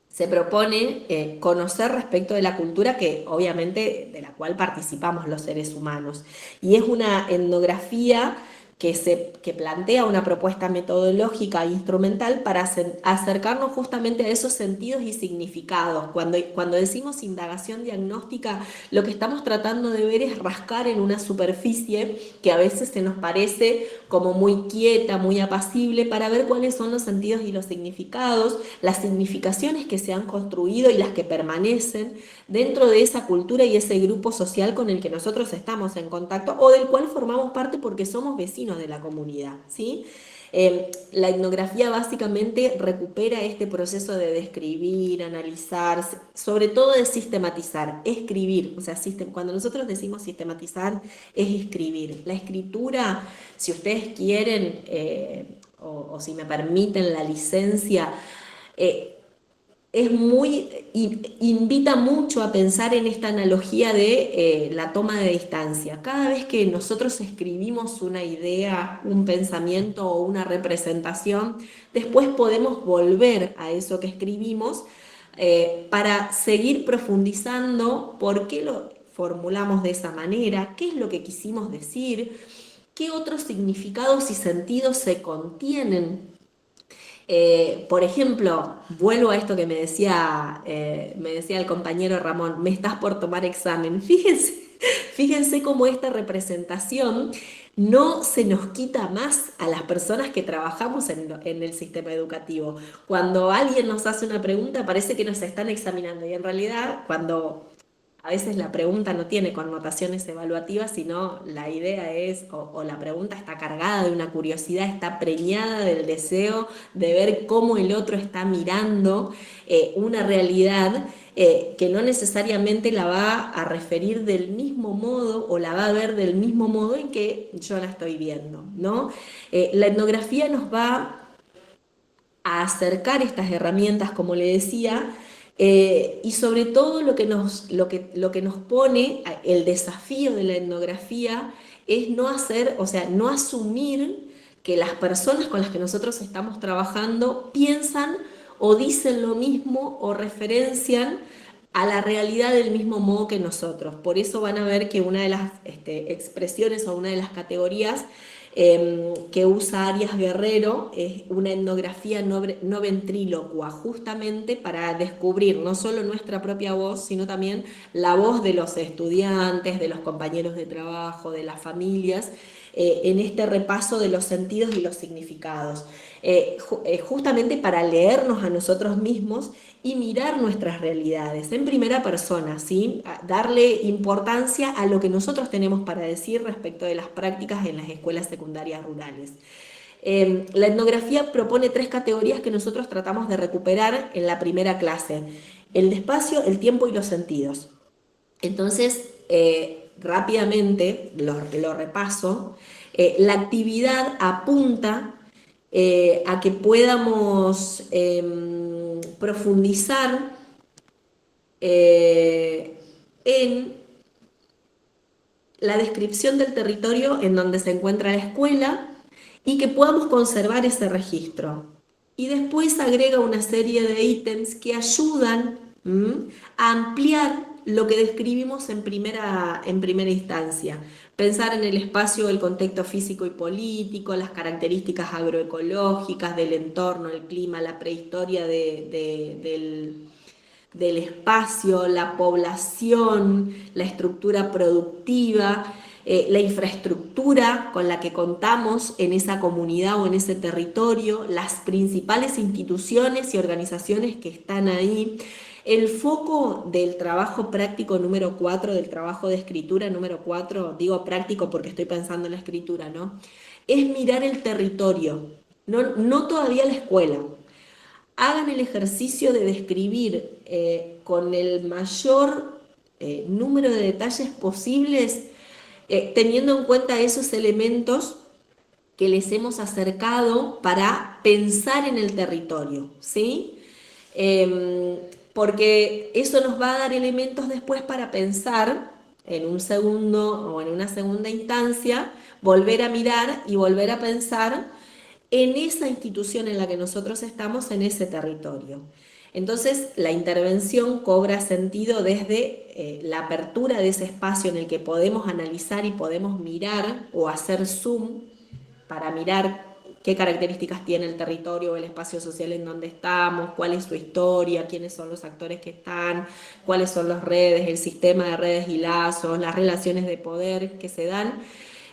se propone conocer respecto de la cultura que obviamente de la cual participamos los seres humanos. Y es una etnografía que plantea una propuesta metodológica e instrumental para acercarnos justamente a esos sentidos y significados. Cuando decimos indagación diagnóstica, lo que estamos tratando de ver es rascar en una superficie que a veces se nos parece como muy quieta, muy apacible, para ver cuáles son los sentidos y los significados, las significaciones que se han construido y las que permanecen dentro de esa cultura y ese grupo social con el que nosotros estamos en contacto o del cual formamos parte porque somos vecinos de la comunidad, ¿sí? La etnografía básicamente recupera este proceso de describir, analizar, sobre todo de sistematizar, escribir. O sea, cuando nosotros decimos sistematizar, es escribir. La escritura, si ustedes quieren, o si me permiten la licencia, invita mucho a pensar en esta analogía de la toma de distancia. Cada vez que nosotros escribimos una idea, un pensamiento o una representación, después podemos volver a eso que escribimos para seguir profundizando por qué lo formulamos de esa manera, qué es lo que quisimos decir, qué otros significados y sentidos se contienen. Por ejemplo, vuelvo a esto que me decía el compañero Ramón, me estás por tomar examen. Fíjense cómo esta representación no se nos quita más a las personas que trabajamos en el sistema educativo. Cuando alguien nos hace una pregunta, parece que nos están examinando y en realidad cuando a veces la pregunta no tiene connotaciones evaluativas, sino la idea es, o la pregunta está cargada de una curiosidad, está preñada del deseo de ver cómo el otro está mirando una realidad que no necesariamente la va a referir del mismo modo o la va a ver del mismo modo en que yo la estoy viendo, ¿no? La etnografía nos va a acercar estas herramientas, como le decía, y sobre todo lo que nos pone, el desafío de la etnografía es no hacer, o sea, no asumir que las personas con las que nosotros estamos trabajando piensan o dicen lo mismo o referencian a la realidad del mismo modo que nosotros. Por eso van a ver que una de las expresiones o una de las categorías que usa Arias Guerrero es una etnografía no ventrílocua, justamente para descubrir no solo nuestra propia voz, sino también la voz de los estudiantes, de los compañeros de trabajo, de las familias, en este repaso de los sentidos y los significados. Justamente para leernos a nosotros mismos y mirar nuestras realidades en primera persona, ¿sí? Darle importancia a lo que nosotros tenemos para decir respecto de las prácticas en las escuelas secundarias rurales. La etnografía propone 3 categorías que nosotros tratamos de recuperar en la primera clase: el espacio, el tiempo y los sentidos. Entonces, rápidamente lo repaso. La actividad apunta a que podamos profundizar en la descripción del territorio en donde se encuentra la escuela y que podamos conservar ese registro. Y después agrega una serie de ítems que ayudan a ampliar lo que describimos en primera instancia. Pensar en el espacio, el contexto físico y político, las características agroecológicas del entorno, el clima, la prehistoria del espacio, la población, la estructura productiva, la infraestructura con la que contamos en esa comunidad o en ese territorio, las principales instituciones y organizaciones que están ahí. El foco del trabajo práctico número 4, del trabajo de escritura número 4, digo práctico porque estoy pensando en la escritura, ¿no? Es mirar el territorio, no todavía la escuela. Hagan el ejercicio de describir con el mayor número de detalles posibles, teniendo en cuenta esos elementos que les hemos acercado para pensar en el territorio, ¿sí? Porque eso nos va a dar elementos después para pensar en un segundo o en una segunda instancia, volver a mirar y volver a pensar en esa institución en la que nosotros estamos, en ese territorio. Entonces, la intervención cobra sentido desde la apertura de ese espacio en el que podemos analizar y podemos mirar o hacer zoom para mirar qué características tiene el territorio o el espacio social en donde estamos, cuál es su historia, quiénes son los actores que están, cuáles son las redes, el sistema de redes y lazos, las relaciones de poder que se dan,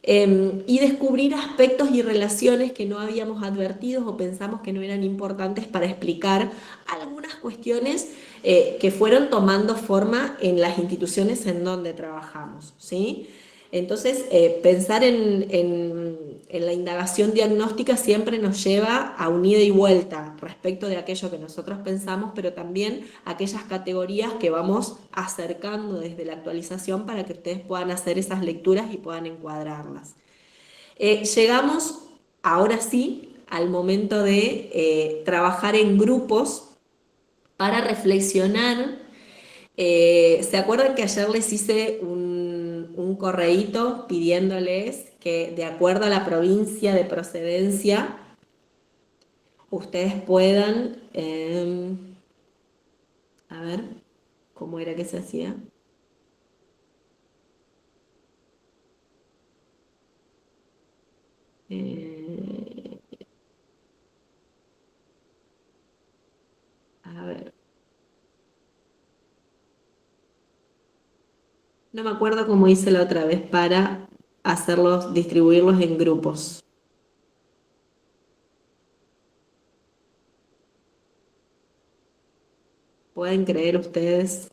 y descubrir aspectos y relaciones que no habíamos advertido o pensamos que no eran importantes para explicar algunas cuestiones que fueron tomando forma en las instituciones en donde trabajamos, ¿sí? Entonces, pensar en la indagación diagnóstica siempre nos lleva a un ida y vuelta respecto de aquello que nosotros pensamos, pero también aquellas categorías que vamos acercando desde la actualización para que ustedes puedan hacer esas lecturas y puedan encuadrarlas. Llegamos ahora sí al momento de trabajar en grupos para reflexionar. ¿Se acuerdan que ayer les hice un correíto pidiéndoles que de acuerdo a la provincia de procedencia ustedes puedan, a ver, ¿cómo era que se hacía? Eh, a ver, no me acuerdo cómo hice la otra vez para hacerlos, distribuirlos en grupos. ¿Pueden creer ustedes?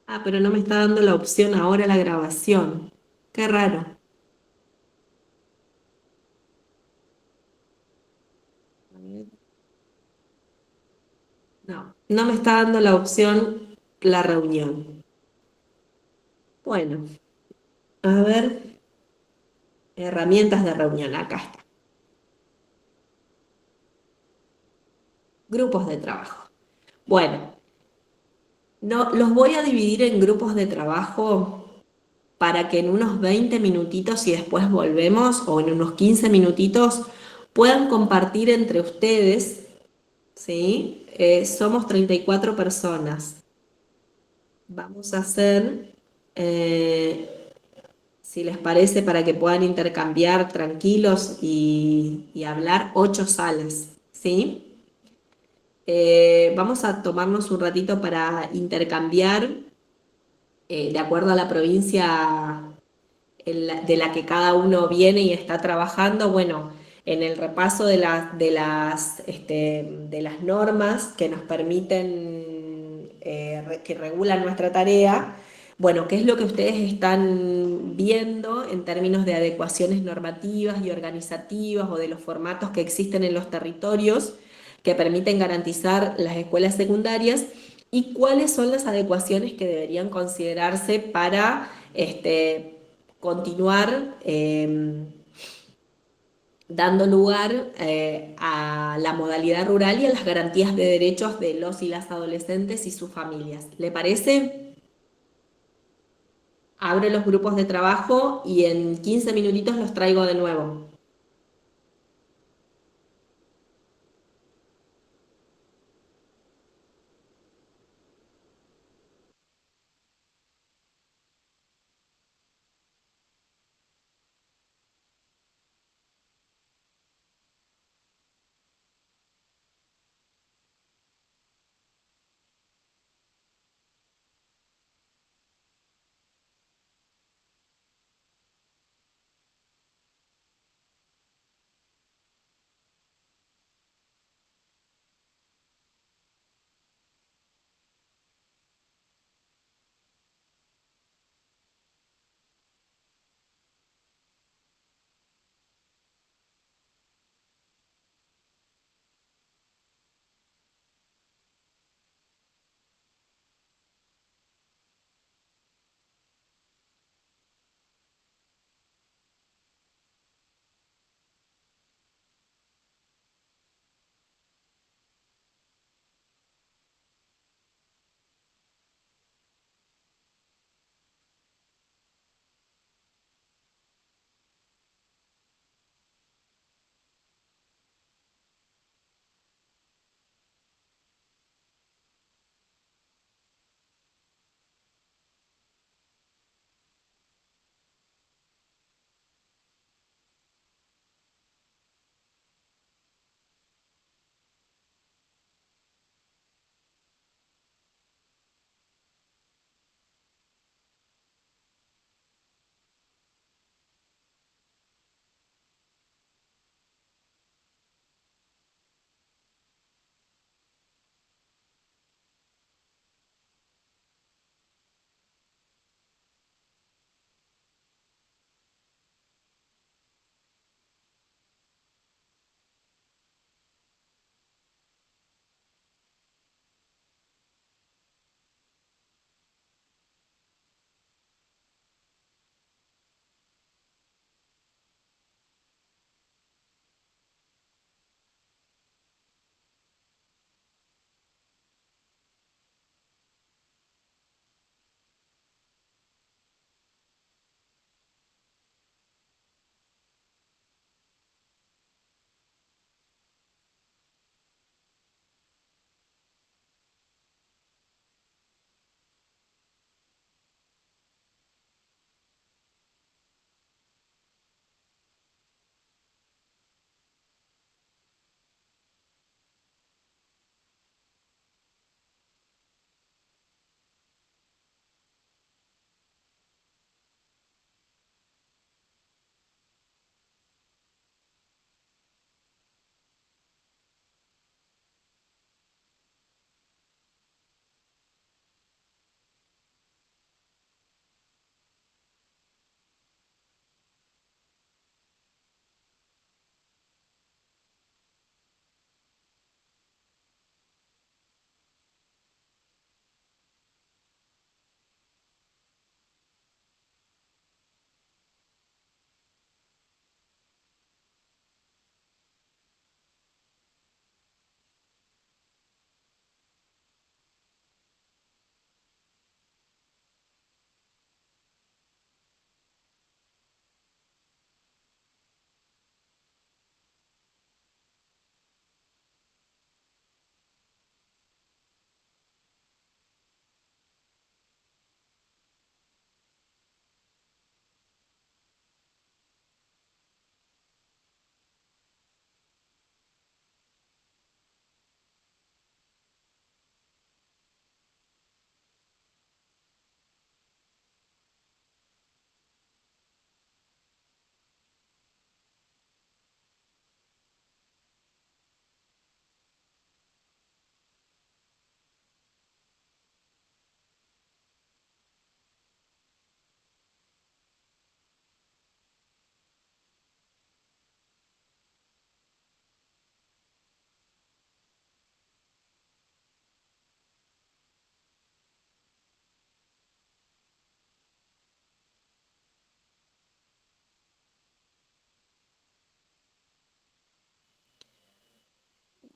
Ah, pero no me está dando la opción ahora la grabación. Qué raro. A ver. No, no me está dando la opción la reunión. Bueno, a ver, herramientas de reunión, acá está. Grupos de trabajo. Bueno, no, los voy a dividir en grupos de trabajo para que en unos 20 minutitos y después volvemos, o en unos 15 minutitos, puedan compartir entre ustedes, ¿sí? Somos 34 personas. Vamos a hacer, si les parece, para que puedan intercambiar tranquilos y hablar, 8 salas, ¿sí? Vamos a tomarnos un ratito para intercambiar, de acuerdo a la provincia de la que cada uno viene y está trabajando, bueno, en el repaso de las normas que nos permiten, que regulan nuestra tarea, bueno, qué es lo que ustedes están viendo en términos de adecuaciones normativas y organizativas o de los formatos que existen en los territorios que permiten garantizar las escuelas secundarias y cuáles son las adecuaciones que deberían considerarse para continuar dando lugar a la modalidad rural y a las garantías de derechos de los y las adolescentes y sus familias. ¿Le parece? Abro los grupos de trabajo y en 15 minutitos los traigo de nuevo.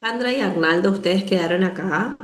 Sandra y Arnaldo, ¿ustedes quedaron acá?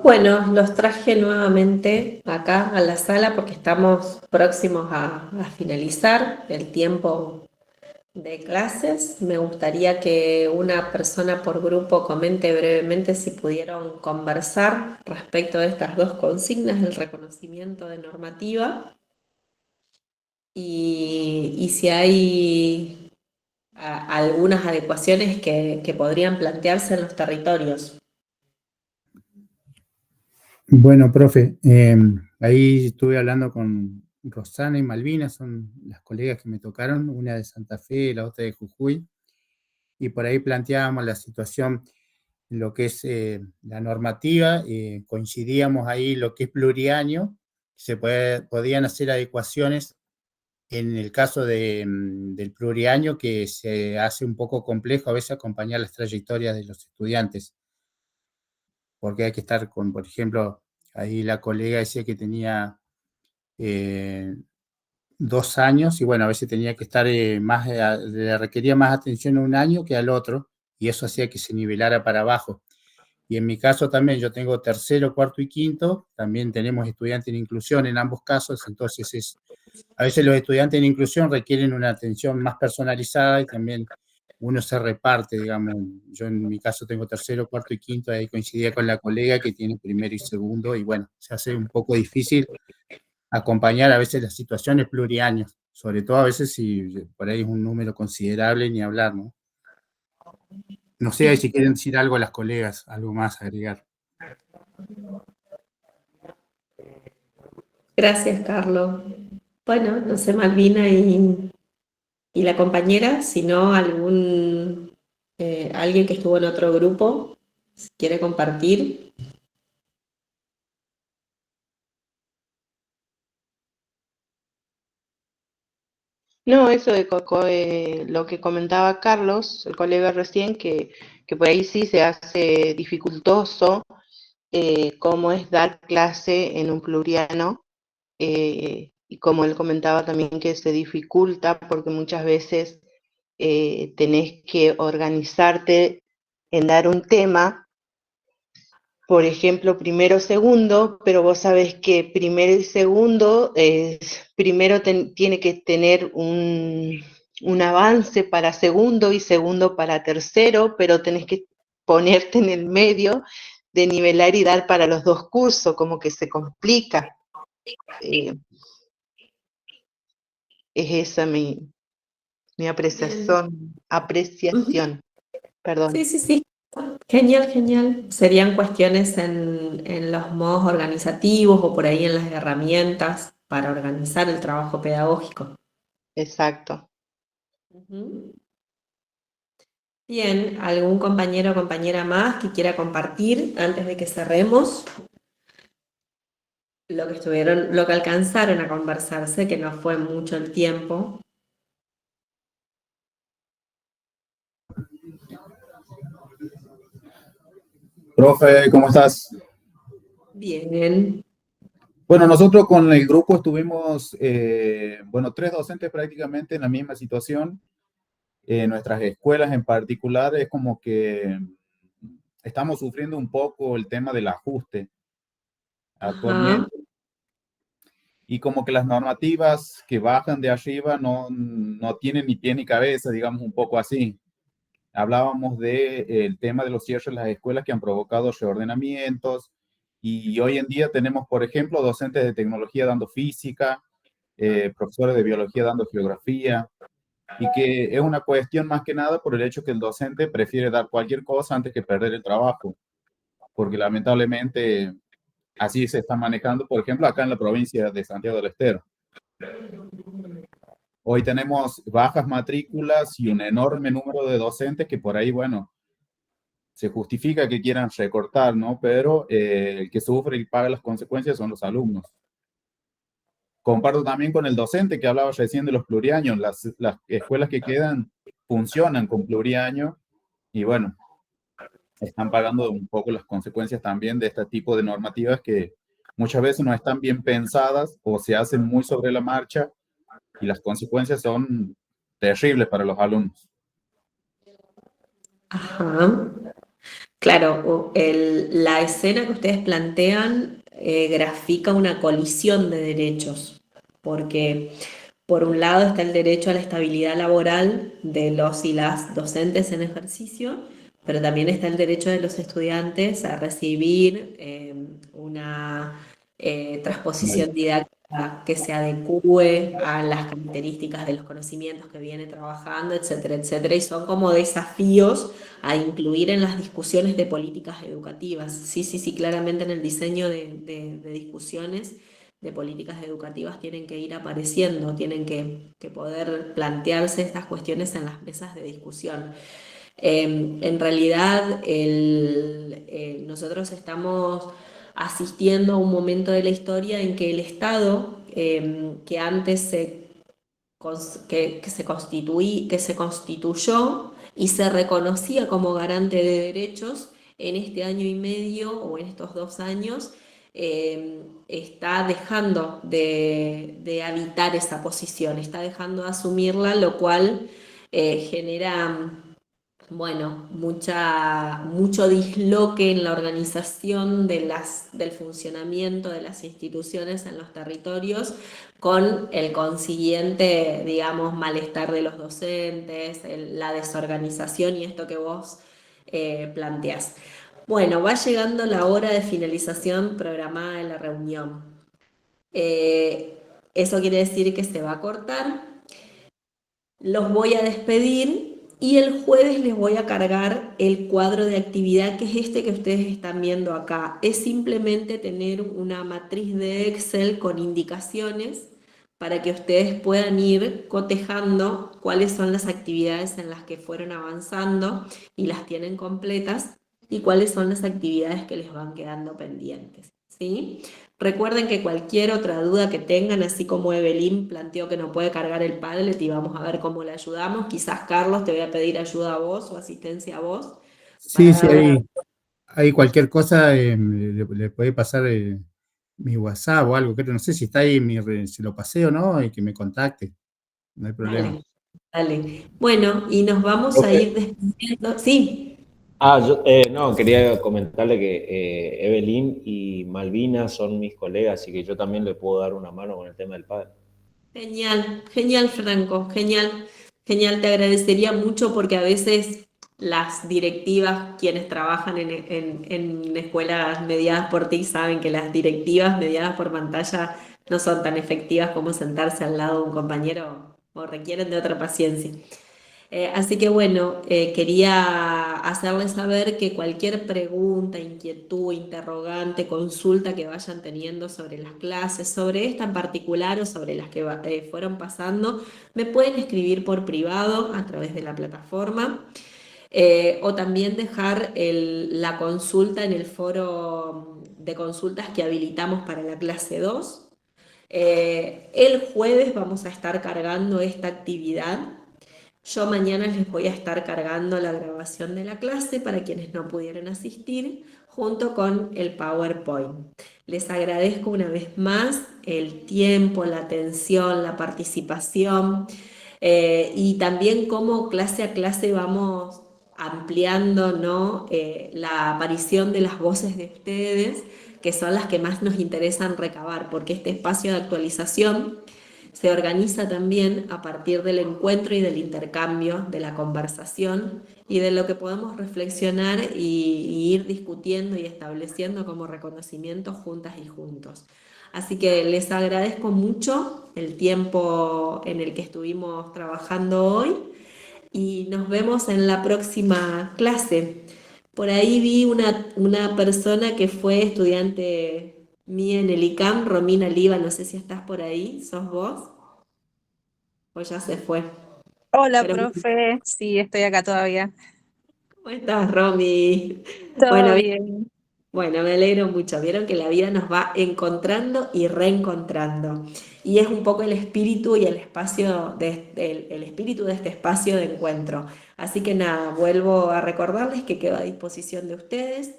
Bueno, los traje nuevamente acá a la sala porque estamos próximos a finalizar el tiempo de clases. Me gustaría que una persona por grupo comente brevemente si pudieron conversar respecto de estas dos consignas, el reconocimiento de normativa y si hay algunas adecuaciones que podrían plantearse en los territorios. Bueno, profe, ahí estuve hablando con Rosana y Malvina, son las colegas que me tocaron, una de Santa Fe y la otra de Jujuy, y por ahí planteábamos la situación en lo que es la normativa, coincidíamos ahí lo que es pluriaño, podían hacer adecuaciones en el caso del pluriaño, que se hace un poco complejo a veces acompañar las trayectorias de los estudiantes, porque hay que estar con, por ejemplo, ahí la colega decía que tenía 2 años y bueno, a veces tenía que estar le requería más atención a un año que al otro, y eso hacía que se nivelara para abajo. Y en mi caso también, yo tengo tercero, cuarto y quinto, también tenemos estudiantes en inclusión en ambos casos, entonces a veces los estudiantes en inclusión requieren una atención más personalizada y también uno se reparte, digamos. Yo en mi caso tengo tercero, cuarto y quinto, ahí coincidía con la colega que tiene primero y segundo, y bueno, se hace un poco difícil acompañar a veces las situaciones pluriaños, sobre todo a veces si por ahí es un número considerable, ni hablar, ¿no? No sé si quieren decir algo las colegas, algo más a agregar. Gracias, Carlos. Bueno, no sé, Malvina y la compañera, si no alguien que estuvo en otro grupo, si quiere compartir. No, eso de lo que comentaba Carlos, el colega recién, que por ahí sí se hace dificultoso cómo es dar clase en un pluriano, y como él comentaba también que se dificulta porque muchas veces tenés que organizarte en dar un tema, por ejemplo, primero, segundo, pero vos sabés que primero y segundo, primero tiene que tener un avance para segundo y segundo para tercero, pero tenés que ponerte en el medio de nivelar y dar para los dos cursos, como que se complica. Es esa mi apreciación, perdón. Sí, sí, sí. Genial, genial. Serían cuestiones en los modos organizativos o por ahí en las herramientas para organizar el trabajo pedagógico. Exacto. Ujú. Bien, ¿algún compañero o compañera más que quiera compartir antes de que cerremos lo que alcanzaron a conversarse, que no fue mucho el tiempo? Profe, ¿cómo estás? Bien. Bueno, nosotros con el grupo estuvimos, bueno, 3 docentes prácticamente en la misma situación. Nuestras escuelas en particular es como que estamos sufriendo un poco el tema del ajuste Ajá. actualmente. Y como que las normativas que bajan de arriba no tienen ni pie ni cabeza, digamos un poco así. Hablábamos del tema de los cierres de las escuelas que han provocado reordenamientos, y hoy en día tenemos, por ejemplo, docentes de tecnología dando física, profesores de biología dando geografía, y que es una cuestión más que nada por el hecho que el docente prefiere dar cualquier cosa antes que perder el trabajo, porque lamentablemente así se está manejando, por ejemplo, acá en la provincia de Santiago del Estero. Hoy tenemos bajas matrículas y un enorme número de docentes que por ahí, bueno, se justifica que quieran recortar, ¿no? Pero el que sufre y paga las consecuencias son los alumnos. Comparto también con el docente que hablaba recién de los pluriaños. Las escuelas que quedan funcionan con pluriaño y bueno, están pagando un poco las consecuencias también de este tipo de normativas que muchas veces no están bien pensadas o se hacen muy sobre la marcha y las consecuencias son terribles para los alumnos. Ajá. Claro, la escena que ustedes plantean grafica una colisión de derechos, porque por un lado está el derecho a la estabilidad laboral de los y las docentes en ejercicio, pero también está el derecho de los estudiantes a recibir una transposición didáctica que se adecue a las características de los conocimientos que viene trabajando, etcétera, etcétera. Y son como desafíos a incluir en las discusiones de políticas educativas. Sí, sí, sí, claramente en el diseño de discusiones de políticas educativas tienen que ir apareciendo, tienen que poder plantearse estas cuestiones en las mesas de discusión. En realidad, nosotros estamos asistiendo a un momento de la historia en que el Estado, que antes que se constituyó y se reconocía como garante de derechos, en este año y medio o en estos 2 años está dejando de habitar esa posición, está dejando de asumirla, lo cual genera, bueno, mucho disloque en la organización del funcionamiento de las instituciones en los territorios, con el consiguiente, digamos, malestar de los docentes, la desorganización y esto que vos planteás. Bueno, va llegando la hora de finalización programada de la reunión. Eso quiere decir que se va a cortar. Los voy a despedir y el jueves les voy a cargar el cuadro de actividad, que es este que ustedes están viendo acá. Es simplemente tener una matriz de Excel con indicaciones para que ustedes puedan ir cotejando cuáles son las actividades en las que fueron avanzando y las tienen completas, y cuáles son las actividades que les van quedando pendientes, ¿sí? Recuerden que cualquier otra duda que tengan, así como Evelyn planteó que no puede cargar el Padlet y vamos a ver cómo le ayudamos, quizás Carlos te voy a pedir ayuda a vos o asistencia a vos. Sí, Para sí, darle- hay cualquier cosa, le puede pasar mi WhatsApp o algo, creo, no sé si está ahí, se lo pasé o no, y que me contacte, no hay problema. Dale, dale. Bueno, y nos vamos a Profe. ir despidiendo. Sí. No, quería comentarle que Evelyn y Malvina son mis colegas, así que yo también le puedo dar una mano con el tema del padre. Genial, genial, Franco, genial, genial. Te agradecería mucho porque a veces las directivas, quienes trabajan en escuelas mediadas por TIC, saben que las directivas mediadas por pantalla no son tan efectivas como sentarse al lado de un compañero o requieren de otra paciencia. Así que bueno, quería hacerles saber que cualquier pregunta, inquietud, interrogante, consulta que vayan teniendo sobre las clases, sobre esta en particular o sobre las que fueron pasando, me pueden escribir por privado a través de la plataforma, o también dejar la consulta en el foro de consultas que habilitamos para la clase 2. El jueves vamos a estar cargando esta actividad. Yo mañana les voy a estar cargando la grabación de la clase para quienes no pudieron asistir, junto con el PowerPoint. Les agradezco una vez más el tiempo, la atención, la participación, y también cómo clase a clase vamos ampliando, ¿no? La aparición de las voces de ustedes, que son las que más nos interesan recabar, porque este espacio de actualización se organiza también a partir del encuentro y del intercambio, de la conversación y de lo que podemos reflexionar y ir discutiendo y estableciendo como reconocimiento juntas y juntos. Así que les agradezco mucho el tiempo en el que estuvimos trabajando hoy y nos vemos en la próxima clase. Por ahí vi una persona que fue estudiante mía en el ICAM, Romina Liva, no sé si estás por ahí, ¿sos vos? O ya se fue. Hola, Pero, profe. Sí, estoy acá todavía. ¿cómo estás, Romy? Todo Bueno, bien. bueno, me alegro mucho. Vieron que la vida nos va encontrando y reencontrando. Y es un poco el espíritu y el espacio el espíritu de este espacio de encuentro. Así que nada, vuelvo a recordarles que quedo a disposición de ustedes.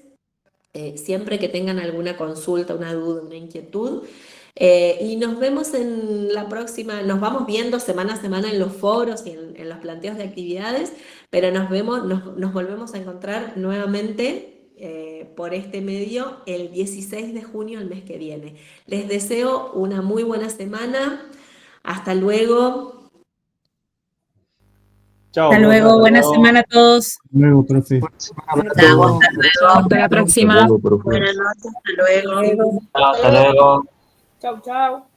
Siempre que tengan alguna consulta, una duda, una inquietud, Y nos vemos en la próxima, nos vamos viendo semana a semana en los foros y en los planteos de actividades, pero nos volvemos a encontrar nuevamente por este medio el 16 de junio, el mes que viene. Les deseo una muy buena semana. Hasta luego. Chao, Hasta profe, luego, hasta buena luego. semana a todos. Luego, profe. Hasta luego. Hasta la próxima. Hasta luego, profe. Buenas noches. Hasta luego. Hasta luego. Chau, chau.